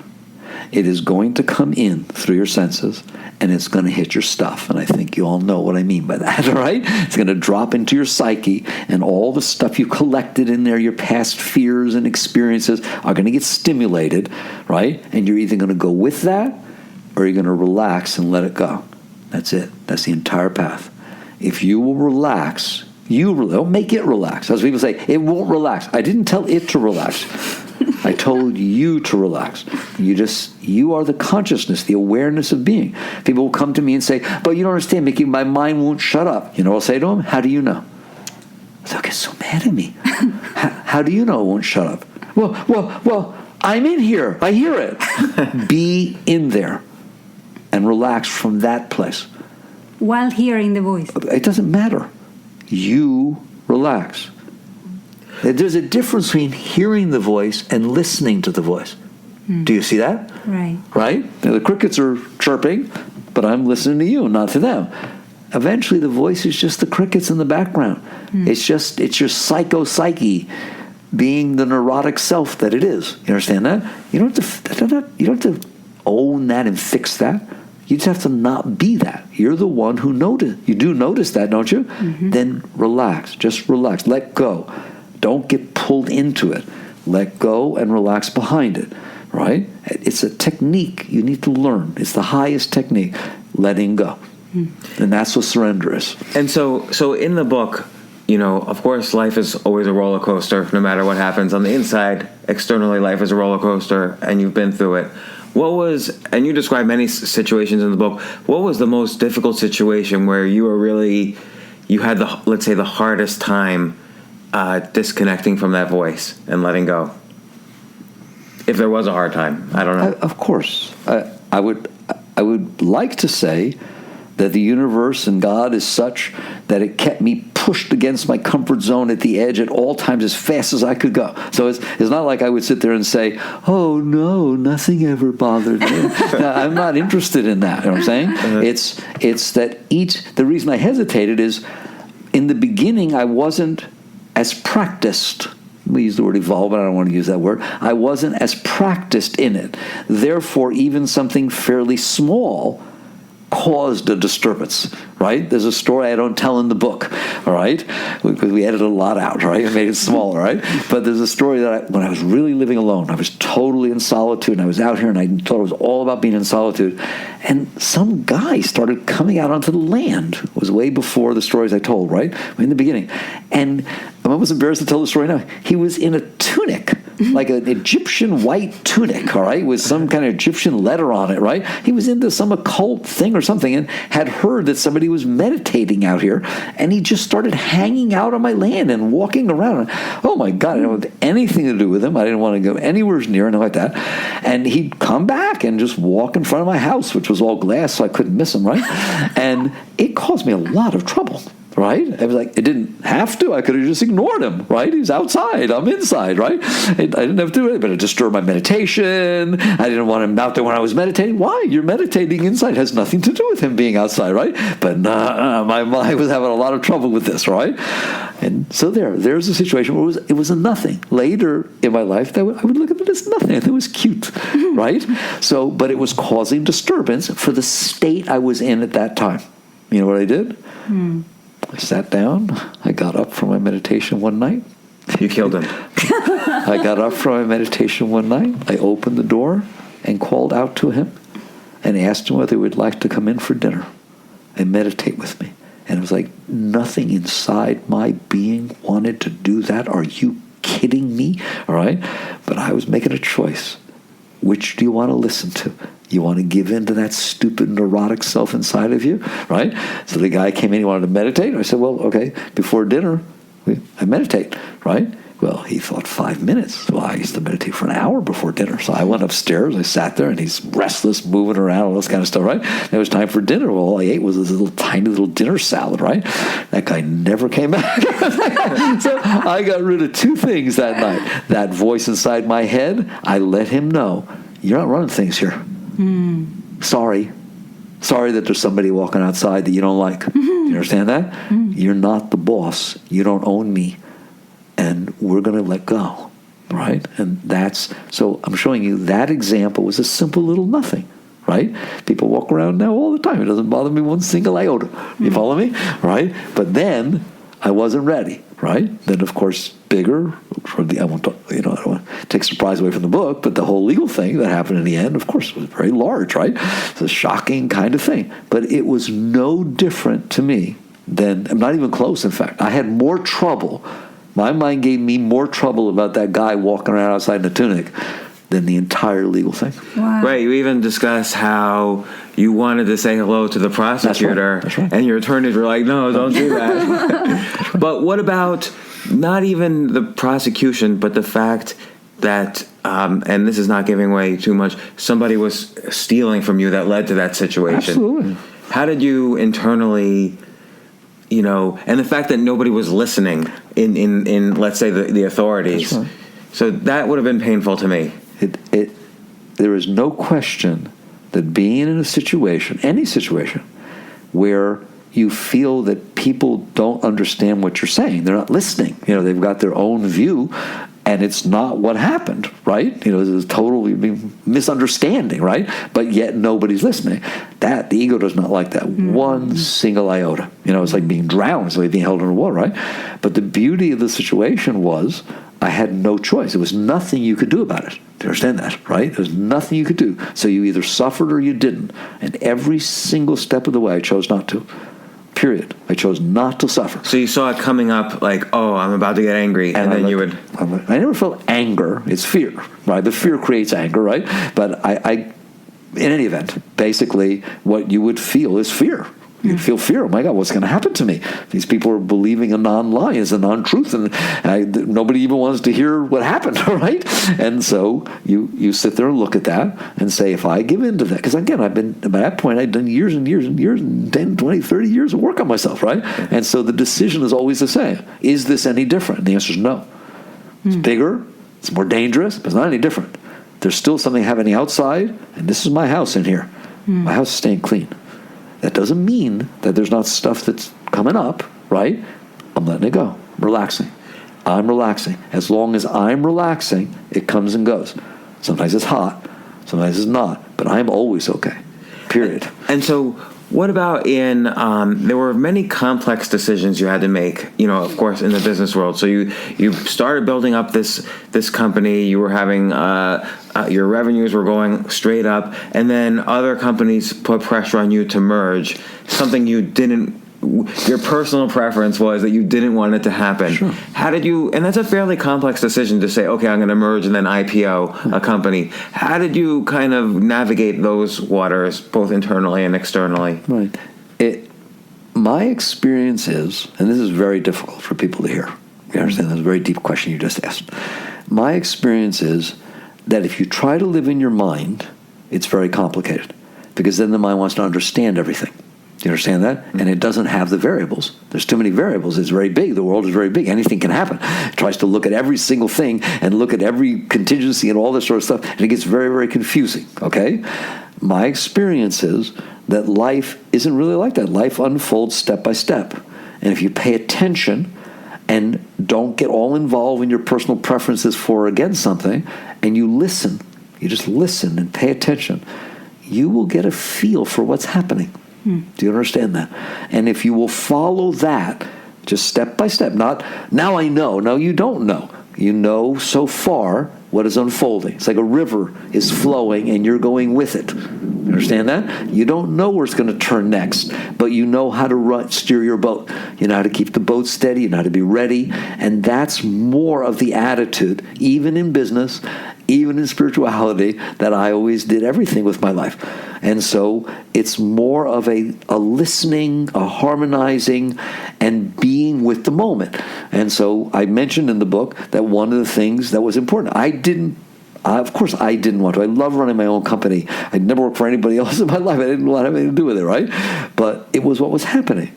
It is going to come in through your senses, and it's going to hit your stuff. And I think you all know what I mean by that, all right? It's going to drop into your psyche, and all the stuff you collected in there, your past fears and experiences, are going to get stimulated, right? And you're either going to go with that, or you're going to relax and let it go. That's it. That's the entire path. If you will relax, don't make it relax. As people say, it won't relax. I didn't tell it to relax. I told you to relax. You are the consciousness, the awareness of being. People will come to me and say, but you don't understand, Mickey, my mind won't shut up. You know what I'll say to them? How do you know? They'll get so mad at me. How do you know it won't shut up? Well, I'm in here. I hear it. Be in there and relax from that place. While hearing the voice. It doesn't matter. You relax. There's a difference between hearing the voice and listening to the voice. Do you see that? Right. Right? Now, the crickets are chirping, but I'm listening to you, not to them. Eventually, the voice is just the crickets in the background. It's your psyche being the neurotic self that it is. You understand that? You don't have to own that and fix that. You just have to not be that. You're the one who notice. You do notice that, don't you? Then relax. Just relax. Let go. Don't get pulled into it. Let go and relax behind it, right? It's a technique you need to learn. It's the highest technique, letting go. And that's what surrender is. And so in the book, of course, life is always a roller coaster, no matter what happens on the inside. Externally, life is a roller coaster, and you've been through it. And you describe many situations in the book, what was the most difficult situation where you had the hardest time disconnecting from that voice and letting go? If there was a hard time, I don't know. Of course, I would like to say that the universe and God is such that it kept me pushed against my comfort zone at the edge at all times as fast as I could go. So it's not like I would sit there and say, "Oh no, nothing ever bothered me." No, I'm not interested in that. You know what I'm saying? It's that the reason I hesitated is in the beginning, I wasn't as practiced. We use the word evolve, but I don't want to use that word. I wasn't as practiced in it. Therefore, even something fairly small caused a disturbance, right? There's a story I don't tell in the book, all right? Because we edited a lot out, right? I made it smaller, right? But there's a story that when I was really living alone, I was totally in solitude, and I was out here, and I thought it was all about being in solitude, and some guy started coming out onto the land. It was way before the stories I told, right? In the beginning. And I'm almost embarrassed to tell the story now. He was in a tunic, like an Egyptian white tunic, all right, with some kind of Egyptian letter on it, right? He was into some occult thing or something and had heard that somebody was meditating out here, and he just started hanging out on my land and walking around. Oh, my God, I didn't have anything to do with him. I didn't want to go anywhere near or like that. And he'd come back and just walk in front of my house, which was all glass, so I couldn't miss him, right? And it caused me a lot of trouble. Right? I was like, it didn't have to. I could have just ignored him, right? He's outside. I'm inside, right? I didn't have to do it, but it disturbed my meditation. I didn't want him out there when I was meditating. Why? You're meditating inside. It has nothing to do with him being outside, right? But my mind was having a lot of trouble with this, right? And so there's a situation where it was a nothing. Later in my life, I would look at it as nothing. I think it was cute, right? So, but it was causing disturbance for the state I was in at that time. You know what I did? I sat down. I got up from my meditation one night. You killed him. I got up from my meditation one night. I opened the door and called out to him and asked him whether he would like to come in for dinner and meditate with me. And it was like nothing inside my being wanted to do that. Are you kidding me? All right? But I was making a choice. Which do you want to listen to? You want to give in to that stupid neurotic self inside of you, right? So the guy came in, he wanted to meditate. I said, well, okay, before dinner, I meditate, right? Well, he thought 5 minutes. Well, I used to meditate for an hour before dinner. So I went upstairs, I sat there, and he's restless, moving around, all this kind of stuff, right? And it was time for dinner. Well, all I ate was this little tiny little dinner salad, right? That guy never came back. So I got rid of two things that night. That voice inside my head, I let him know, you're not running things here. Sorry that there's somebody walking outside that you don't like. Do you understand that? You're not the boss. You don't own me. And we're going to let go, right? And so I'm showing you that example was a simple little nothing, right? People walk around now all the time. It doesn't bother me one single iota. You follow me? Right? But then I wasn't ready, right? Then, of course, bigger, I won't talk, I don't want to take surprise away from the book, but the whole legal thing that happened in the end, of course, was very large, right? It's a shocking kind of thing. But it was no different to me than, not even close, in fact. I had more trouble. My mind gave me more trouble about that guy walking around outside in a tunic than the entire legal thing. Wow. Right. You even discuss how you wanted to say hello to the prosecutor, That's right. And your attorneys were like, no, don't do that. But what about not even the prosecution, but the fact that, and this is not giving away too much, somebody was stealing from you that led to that situation? Absolutely. How did you internally, and the fact that nobody was listening in let's say, the authorities. That's right. So that would have been painful to me. There is no question that being in a situation, any situation, where you feel that people don't understand what you're saying, they're not listening. They've got their own view, and it's not what happened, right? There's a total misunderstanding, right? But yet nobody's listening. The ego does not like that one single iota. It's like being drowned. It's like being held underwater, right? But the beauty of the situation was I had no choice. There was nothing you could do about it. Do you understand that, right? There was nothing you could do. So you either suffered or you didn't. And every single step of the way, I chose not to. Period. I chose not to suffer. So you saw it coming up like, oh, I'm about to get angry, and then you would... I never felt anger. It's fear, right? The fear creates anger, right? But I in any event, basically what you would feel is fear. You'd feel fear. Oh, my God, what's going to happen to me? These people are believing a non-lie is a non-truth, and nobody even wants to hear what happened, all right? And so you sit there and look at that and say, if I give in to that, because again, by that point, I'd done years and years and years, and 10, 20, 30 years of work on myself, right? And so the decision is always the same. Is this any different? And the answer is no. It's bigger, it's more dangerous, but it's not any different. There's still something happening outside, and this is my house in here. My house is staying clean. That doesn't mean that there's not stuff that's coming up, right? I'm letting it go. I'm relaxing. I'm relaxing. As long as I'm relaxing, it comes and goes. Sometimes it's hot. Sometimes it's not. But I'm always okay. Period. And so what about there were many complex decisions you had to make, of course, in the business world. So you started building up this company. You were having your revenues were going straight up, and then other companies put pressure on you to merge, something your personal preference was that you didn't want it to happen. Sure. How did you, and that's a fairly complex decision to say, okay, I'm going to merge and then IPO a company. How did you kind of navigate those waters, both internally and externally? Right. My experience is, and this is very difficult for people to hear. You understand? That's a very deep question you just asked. My experience is that if you try to live in your mind, it's very complicated, because then the mind wants to understand everything. Do you understand that? And it doesn't have the variables. There's too many variables. It's very big. The world is very big. Anything can happen. It tries to look at every single thing and look at every contingency and all this sort of stuff, and it gets very, very confusing, okay? My experience is that life isn't really like that. Life unfolds step by step. And if you pay attention and don't get all involved in your personal preferences for or against something, and you listen, you just listen and pay attention, you will get a feel for what's happening. Do you understand that? And if you will follow that, just step by step, not, now I know. No, you don't know. You know so far what is unfolding. It's like a river is flowing and you're going with it. You understand that? You don't know where it's going to turn next, but you know how to steer your boat. You know how to keep the boat steady. You know how to be ready. And that's more of the attitude, even in business, even in spirituality, that I always did everything with my life. And so it's more of a listening, a harmonizing, and being with the moment. And so I mentioned in the book that one of the things that was important, of course I didn't want to. I love running my own company. I'd never worked for anybody else in my life. I didn't want to have anything to do with it, right? But it was what was happening.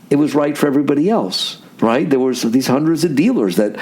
It was right for everybody else, right? There were these hundreds of dealers that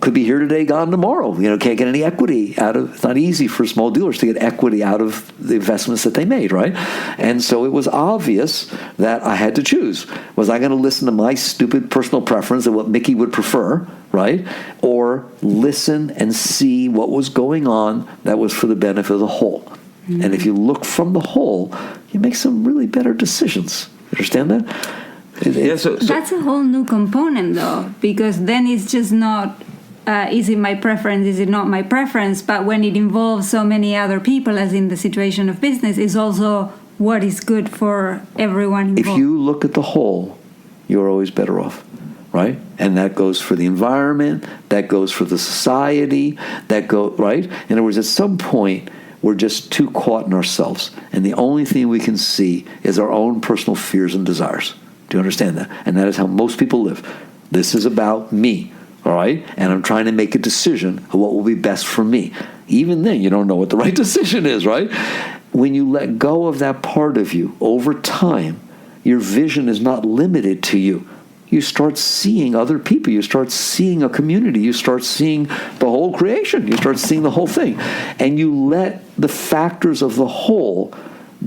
could be here today, gone tomorrow. Can't get any equity out of. It's not easy for small dealers to get equity out of the investments that they made, right? And so it was obvious that I had to choose. Was I going to listen to my stupid personal preference and what Mickey would prefer, right? Or listen and see what was going on that was for the benefit of the whole. Mm-hmm. And if you look from the whole, you make some really better decisions. You understand that? That's a whole new component, though, because then it's just not, is it my preference, is it not my preference, but when it involves so many other people, as in the situation of business, is also what is good for everyone involved. If you look at the whole, you're always better off, right? And that goes for the environment, that goes for the society, right? In other words, at some point, we're just too caught in ourselves, and the only thing we can see is our own personal fears and desires. Do you understand that? And that is how most people live. This is about me, all right? And I'm trying to make a decision of what will be best for me. Even then, you don't know what the right decision is, right? When you let go of that part of you, over time, your vision is not limited to you. You start seeing other people. You start seeing a community. You start seeing the whole creation. You start seeing the whole thing. And you let the factors of the whole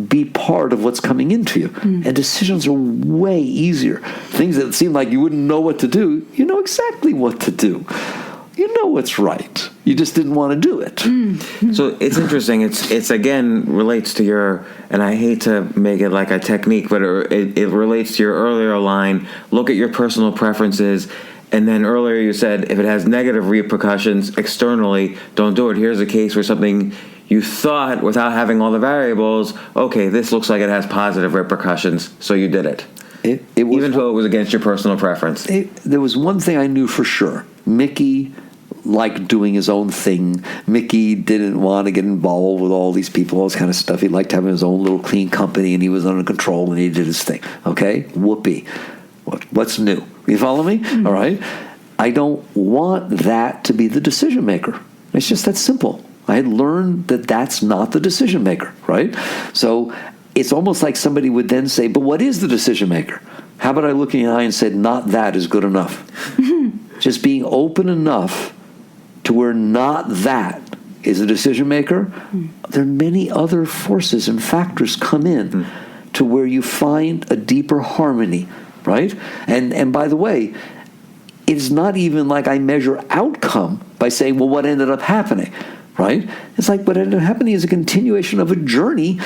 be part of what's coming into you. And decisions are way easier. Things that seem like you wouldn't know what to do, you know exactly what to do. You know what's right. You just didn't want to do it. So it's interesting. It's again relates to your, and I hate to make it like a technique, but it relates to your earlier line, look at your personal preferences. And then earlier you said, if it has negative repercussions externally, don't do it. Here's a case where something you thought, without having all the variables, okay, this looks like it has positive repercussions, so you did it. It was, even though it was against your personal preference. There was one thing I knew for sure. Mickey liked doing his own thing. Mickey didn't want to get involved with all these people, all this kind of stuff. He liked having his own little clean company, and he was under control, and he did his thing. Okay? Whoopee. What's new? You follow me? Mm-hmm. All right? I don't want that to be the decision maker. It's just that simple. I had learned that that's not the decision maker, right? So it's almost like somebody would then say, but what is the decision maker? How about I look in the eye and said, not that is good enough? Just being open enough to where not that is the decision maker. There are many other forces and factors come in to where you find a deeper harmony right? And by the way, it's not even like I measure outcome by saying, well, what ended up happening, right? It's like what ended up happening is a continuation of a journey,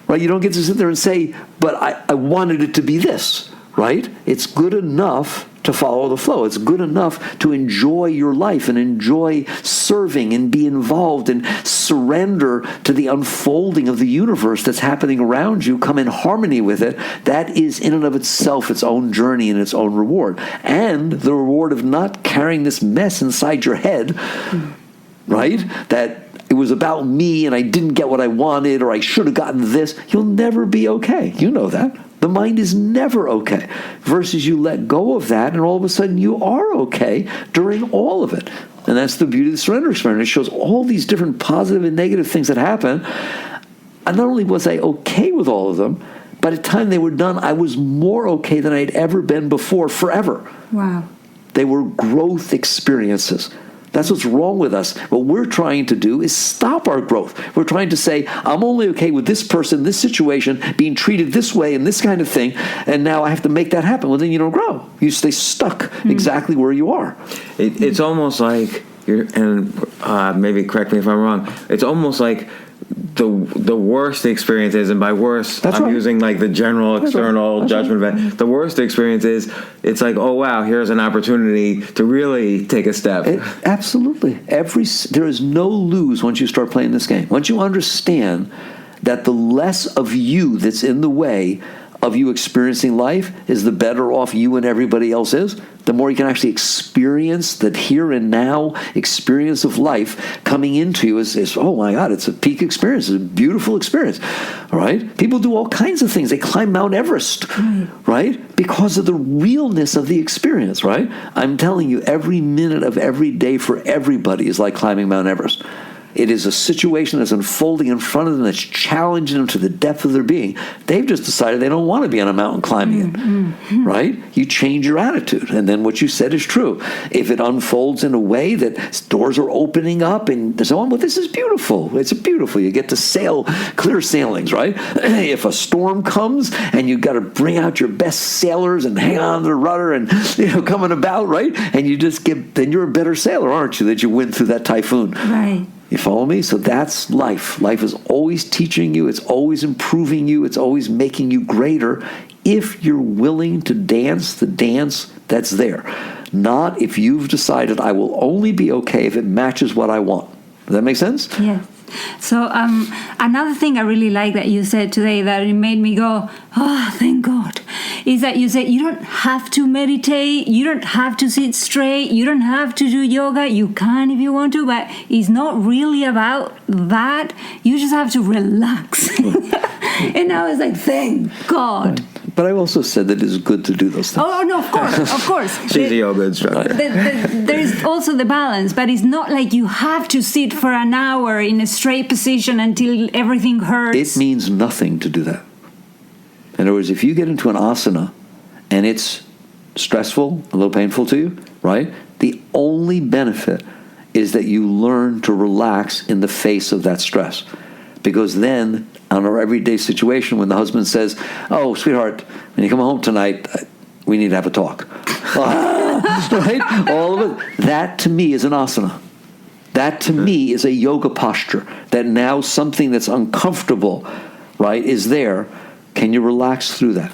right? You don't get to sit there and say, but I wanted it to be this, right? It's good enough to follow the flow. It's good enough to enjoy your life and enjoy serving and be involved and surrender to the unfolding of the universe that's happening around you. Come in harmony with it. That is in and of itself its own journey and its own reward. And the reward of not carrying this mess inside your head, right? That it was about me and I didn't get what I wanted or I should have gotten this. You'll never be okay. You know that. The mind is never okay. Versus you let go of that and all of a sudden you are okay during all of it. And that's the beauty of the surrender experiment. It shows all these different positive and negative things that happen. And not only was I okay with all of them, by the time they were done, I was more okay than I'd ever been before forever. Wow. They were growth experiences. That's what's wrong with us. What we're trying to do is stop our growth. We're trying to say, I'm only okay with this person, this situation, being treated this way and this kind of thing, and now I have to make that happen. Well, then you don't grow. You stay stuck exactly where you are. It's almost like, maybe correct me if I'm wrong, it's almost like the worst experience is, and by worst, That's I'm right. using like the general external judgment event. The worst experience is, it's like, oh wow, here's an opportunity to really take a step. Absolutely. There is no lose once you start playing this game. Once you understand that the less of you that's in the way of you experiencing life is, the better off you and everybody else is, the more you can actually experience that here and now experience of life coming into you is oh my God, it's a peak experience. It's a beautiful experience. All right? People do all kinds of things. They climb Mount Everest, right? Because of the realness of the experience, right? I'm telling you, every minute of every day for everybody is like climbing Mount Everest. It is a situation that's unfolding in front of them that's challenging them to the depth of their being. They've just decided they don't want to be on a mountain climbing it, right? You change your attitude, and then what you said is true. If it unfolds in a way that doors are opening up and so on, well, this is beautiful. It's beautiful. You get to sail clear sailings, right? If a storm comes and you've got to bring out your best sailors and hang on to the rudder and coming about, right? And you just then you're a better sailor, aren't you, that you went through that typhoon. Right. You follow me? So that's life. Life is always teaching you. It's always improving you. It's always making you greater if you're willing to dance the dance that's there. Not if you've decided I will only be okay if it matches what I want. Does that make sense? Yeah. So another thing I really like that you said today that it made me go, oh, thank God, is that you said you don't have to meditate, you don't have to sit straight, you don't have to do yoga, you can if you want to, but it's not really about that. You just have to relax. And I was like, thank God. But I also said that it's good to do those things. Oh, no, of course. She's a yoga instructor. There's also the balance, but it's not like you have to sit for an hour in a straight position until everything hurts. It means nothing to do that. In other words, if you get into an asana and it's stressful, a little painful to you, right? The only benefit is that you learn to relax in the face of that stress. Because then, on our everyday situation, when the husband says, oh, sweetheart, when you come home tonight, we need to have a talk. Right? All of it. That, to me, is an asana. That, to me, is a yoga posture. That now something that's uncomfortable, right, is there. Can you relax through that?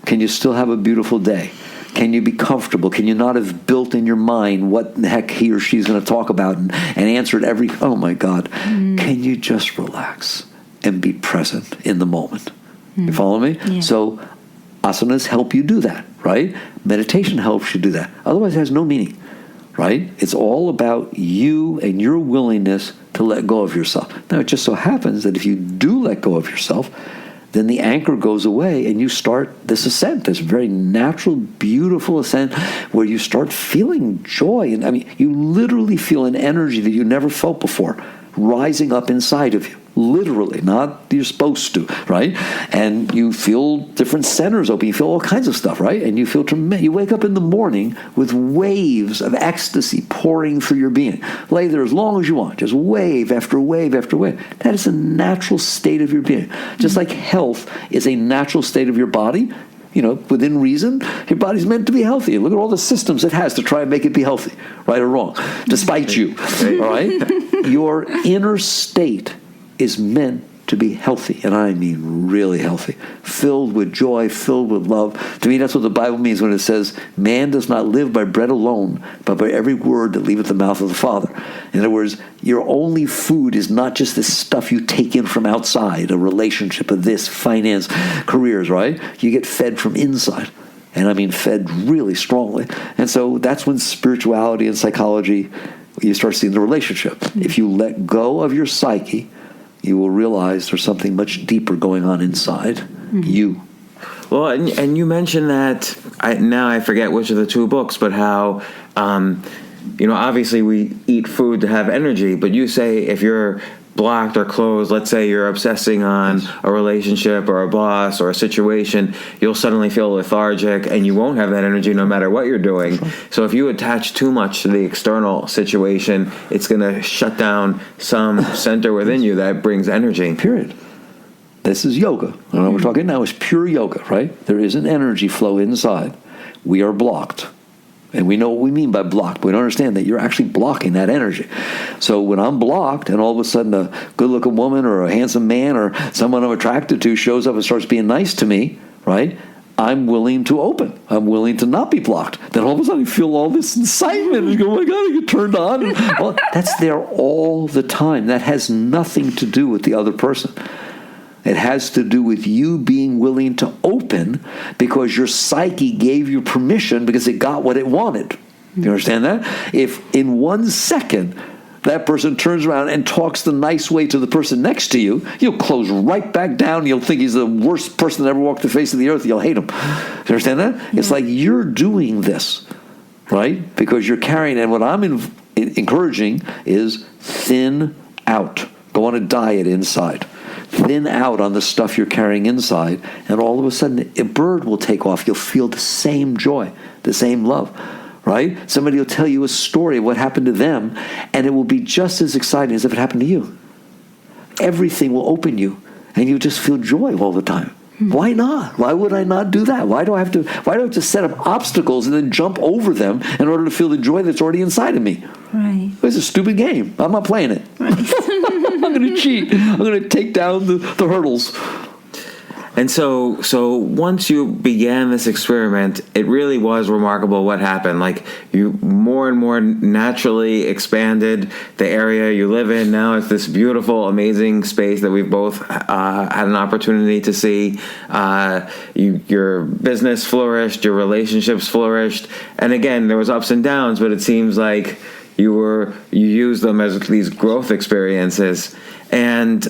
Can you still have a beautiful day? Can you be comfortable? Can you not have built in your mind what the heck he or she's going to talk about and answered every, oh my God. Can you just relax and be present in the moment? You follow me? Yeah. So asanas help you do that, right? Meditation helps you do that. Otherwise it has no meaning, right? It's all about you and your willingness to let go of yourself. Now it just so happens that if you do let go of yourself, then the anchor goes away and you start this ascent, this very natural, beautiful ascent where you start feeling joy. And I mean, you literally feel an energy that you never felt before rising up inside of you. Literally, not you're supposed to, right? And you feel different centers open. You feel all kinds of stuff, right? And you feel tremendous. You wake up in the morning with waves of ecstasy pouring through your being. Lay there as long as you want, just wave after wave after wave. That is a natural state of your being. Just like health is a natural state of your body, within reason, your body's meant to be healthy. Look at all the systems it has to try and make it be healthy, right or wrong, despite you, all right? Your inner state is meant to be healthy, and I mean really healthy, filled with joy, filled with love. To me, that's what the Bible means when it says, man does not live by bread alone, but by every word that leaveth the mouth of the Father. In other words, your only food is not just this stuff you take in from outside, a relationship, of this, finance, careers, right? You get fed from inside. And I mean fed really strongly. And so that's when spirituality and psychology, you start seeing the relationship. If you let go of your psyche, you will realize there's something much deeper going on inside you. Well, and you mentioned that, now I forget which of the two books, but how, obviously we eat food to have energy, but you say if you're blocked or closed, let's say you're obsessing on a relationship or a boss or a situation, you'll suddenly feel lethargic and you won't have that energy no matter what you're doing. Sure. So if you attach too much to the external situation, it's going to shut down some center within you that brings energy. Period. This is yoga. What we're talking now is pure yoga, right? There is an energy flow inside. We are blocked. And we know what we mean by blocked, but we don't understand that you're actually blocking that energy. So when I'm blocked and all of a sudden a good-looking woman or a handsome man or someone I'm attracted to shows up and starts being nice to me, right, I'm willing to open. I'm willing to not be blocked. Then all of a sudden I feel all this incitement and go, oh my God, I get turned on. Well, that's there all the time. That has nothing to do with the other person. It has to do with you being willing to open because your psyche gave you permission because it got what it wanted. You understand that? If in 1 second that person turns around and talks the nice way to the person next to you, you'll close right back down. You'll think he's the worst person that ever walked the face of the earth. You'll hate him. You understand that? Yeah. It's like you're doing this, right? Because you're carrying, and what I'm encouraging is thin out. Go on a diet inside. Thin out on the stuff you're carrying inside, and all of a sudden a bird will take off. You'll feel the same joy, the same love, right? Somebody will tell you a story of what happened to them, and it will be just as exciting as if it happened to you. Everything will open you, and you just feel joy all the time. Why not? Why would I not do that? Why do I have to set up obstacles and then jump over them in order to feel the joy that's already inside of me? Right. It's a stupid game. I'm not playing it. Right. I'm going to cheat. I'm going to take down the hurdles. And so once you began this experiment, it really was remarkable what happened. Like, you more and more naturally expanded the area you live in. Now it's this beautiful, amazing space that we've both had an opportunity to see. Your business flourished, your relationships flourished. And again, there was ups and downs, but it seems like you used them as these growth experiences. And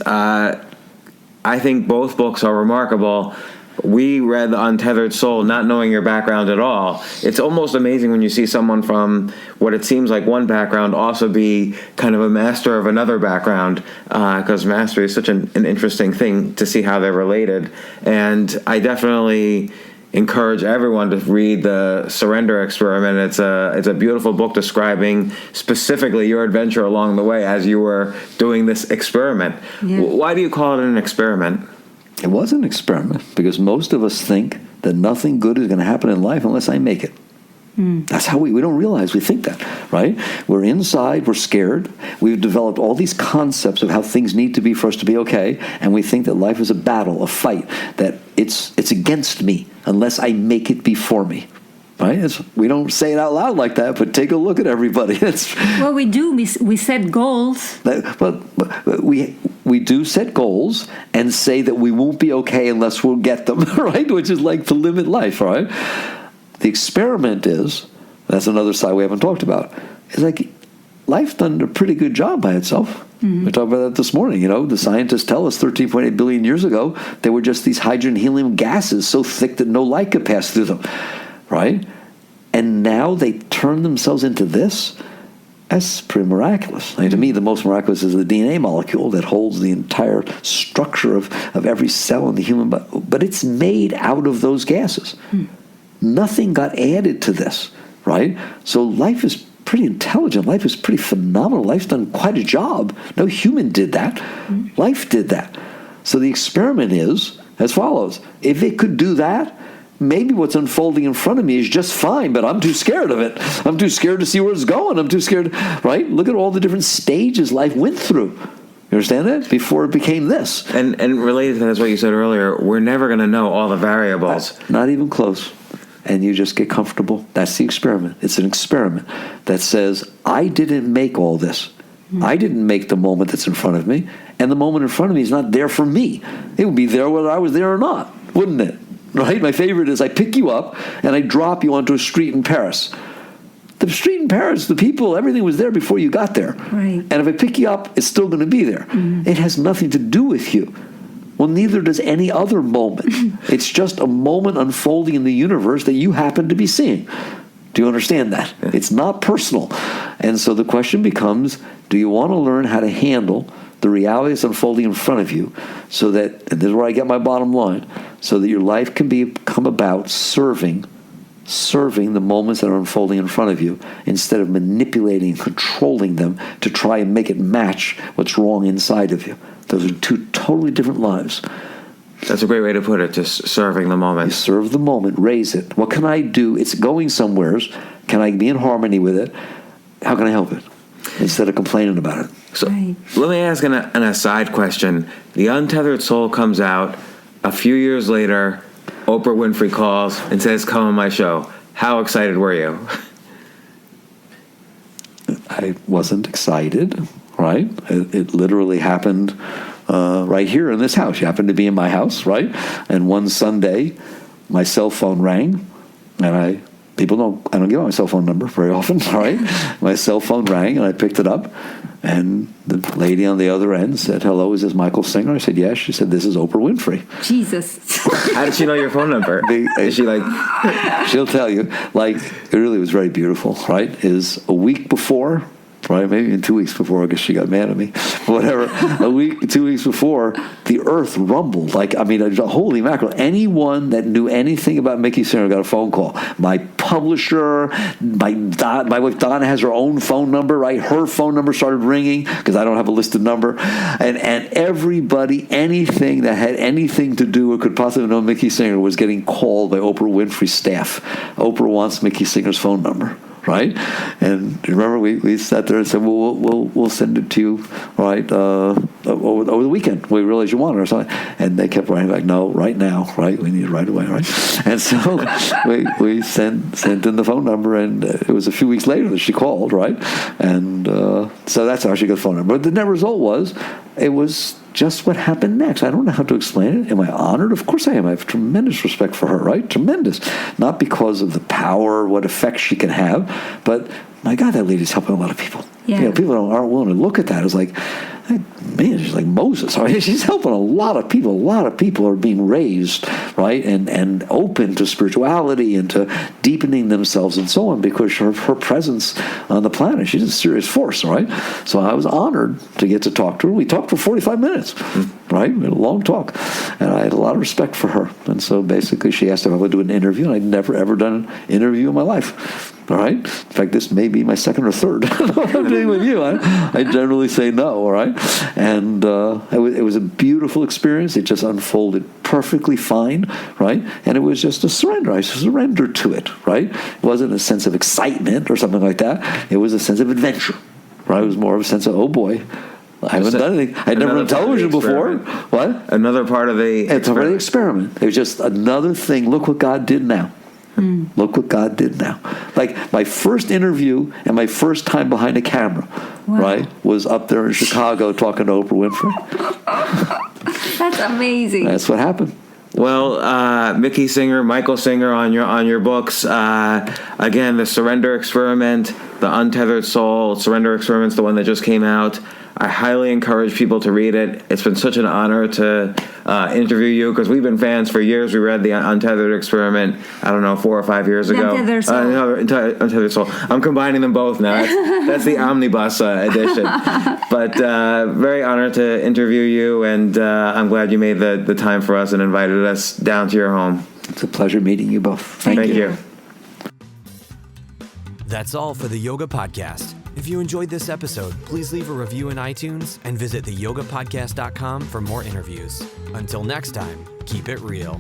I think both books are remarkable. We read The Untethered Soul not knowing your background at all. It's almost amazing when you see someone from what it seems like one background also be kind of a master of another background, because mastery is such an interesting thing to see how they're related. And I definitely encourage everyone to read The Surrender Experiment. It's a beautiful book describing specifically your adventure along the way as you were doing this experiment. Yeah. Why do you call it an experiment? It was an experiment because most of us think that nothing good is going to happen in life unless I make it. That's how we don't realize we think that, right? We're inside, we're scared. We've developed all these concepts of how things need to be for us to be okay, and we think that life is a battle, a fight, that it's against me unless I make it before me. Right? We don't say it out loud like that, but take a look at everybody. Well, we do. We set goals. We do set goals and say that we won't be okay unless we'll get them, right? Which is like to limit life, right? The experiment is, that's another side we haven't talked about, is like life's done a pretty good job by itself. We talked about that this morning. The scientists tell us 13.8 billion years ago, they were just these hydrogen helium gases so thick that no light could pass through them, right? And now they turn themselves into this. That's pretty miraculous. To me, the most miraculous is the DNA molecule that holds the entire structure of every cell in the human body. But it's made out of those gases. Nothing got added to this, right? So life is pretty intelligent. Life is pretty phenomenal. Life's done quite a job. No human did that. Life did that. So the experiment is as follows. If it could do that, maybe what's unfolding in front of me is just fine, but I'm too scared of it. I'm too scared to see where it's going. I'm too scared, right? Look at all the different stages life went through. You understand that? Before it became this. And related to that is what you said earlier, we're never going to know all the variables. Not even close. And you just get comfortable. That's the experiment. It's an experiment that says, I didn't make all this. I didn't make the moment that's in front of me. And the moment in front of me is not there for me. It would be there whether I was there or not, wouldn't it? Right? My favorite is I pick you up and I drop you onto a street in Paris. The street in Paris, the people, everything was there before you got there. Right. And if I pick you up, it's still going to be there. It has nothing to do with you. Well, neither does any other moment. It's just a moment unfolding in the universe that you happen to be seeing. Do you understand that? It's not personal. And so the question becomes, do you want to learn how to handle the reality that's unfolding in front of you so that, and this is where I get my bottom line, so that your life can become about serving the moments that are unfolding in front of you instead of manipulating and controlling them to try and make it match what's wrong inside of you. Those are two totally different lives. That's a great way to put it, just serving the moment. You serve the moment, raise it. What can I do? It's going somewheres. Can I be in harmony with it? How can I help it? Instead of complaining about it. So let me ask an aside question. The Untethered Soul comes out. A few years later, Oprah Winfrey calls and says, come on my show. How excited were you? I wasn't excited, right? It literally happened right here in this house. You happened to be in my house, right? And one Sunday, my cell phone rang, and I don't give out my cell phone number very often, right? My cell phone rang, and I picked it up, and the lady on the other end said, hello, is this Michael Singer? I said, yes. She said, this is Oprah Winfrey. Jesus. How did she know your phone number? Is she like... She'll tell you. Like, it really was very beautiful, right? Is a week before... Right, maybe in 2 weeks before, I guess she got mad at me. Whatever. 2 weeks before, the earth rumbled. Like, I mean, holy mackerel. Anyone that knew anything about Mickey Singer got a phone call. My publisher, my wife Donna has her own phone number, right? Her phone number started ringing because I don't have a listed number. And everybody, anything that had anything to do or could possibly know Mickey Singer was getting called by Oprah Winfrey's staff. Oprah wants Mickey Singer's phone number. Right, and remember we sat there and said, well, we'll send it to you, right, over the weekend. We realized you want it or something, and they kept writing back, no, right now, right, we need it right away, right, and so we sent in the phone number, and it was a few weeks later that she called, right, and so that's how she got the phone number. But the net result was, it was just what happened next. I don't know how to explain it. Am I honored? Of course I am. I have tremendous respect for her, right? Tremendous. Not because of the power, what effect she can have, but my God, that lady's helping a lot of people. Yeah. You know, people aren't willing to look at that. It's like, man, she's like Moses. Right? She's helping a lot of people. A lot of people are being raised, right, and open to spirituality and to deepening themselves and so on because of her presence on the planet. She's a serious force, right? So I was honored to get to talk to her. We talked for 45 minutes, right? We had a long talk, and I had a lot of respect for her. And so basically she asked if I would do an interview, and I'd never, ever done an interview in my life. All right. In fact, this may be my second or third. I'm doing with you. I generally say no. All right. And it was a beautiful experience. It just unfolded perfectly fine. Right. And it was just a surrender. I surrendered to it. Right. It wasn't a sense of excitement or something like that. It was a sense of adventure. Right. It was more of a sense of, oh boy, I haven't done anything. I'd never done television before. What? Another part of the experiment. It's part of the experiment. It was just another thing. Look what God did now. Look what God did now. Like my first interview and my first time behind a camera, right, was up there in Chicago talking to Oprah Winfrey. That's amazing. That's what happened. Well, Mickey Singer, Michael Singer on your books. Again, the Surrender Experiment, the Untethered Soul. Surrender Experiment's the one that just came out. I highly encourage people to read it. It's been such an honor to interview you because we've been fans for years. We read the Untethered Experiment, I don't know, 4 or 5 years ago. Untethered Soul. Untethered Soul. I'm combining them both now. That's the omnibus edition. But very honored to interview you, and I'm glad you made the time for us and invited us down to your home. It's a pleasure meeting you both. Thank you. That's all for the Yoga Podcast. If you enjoyed this episode, please leave a review in iTunes and visit theyogapodcast.com for more interviews. Until next time, keep it real.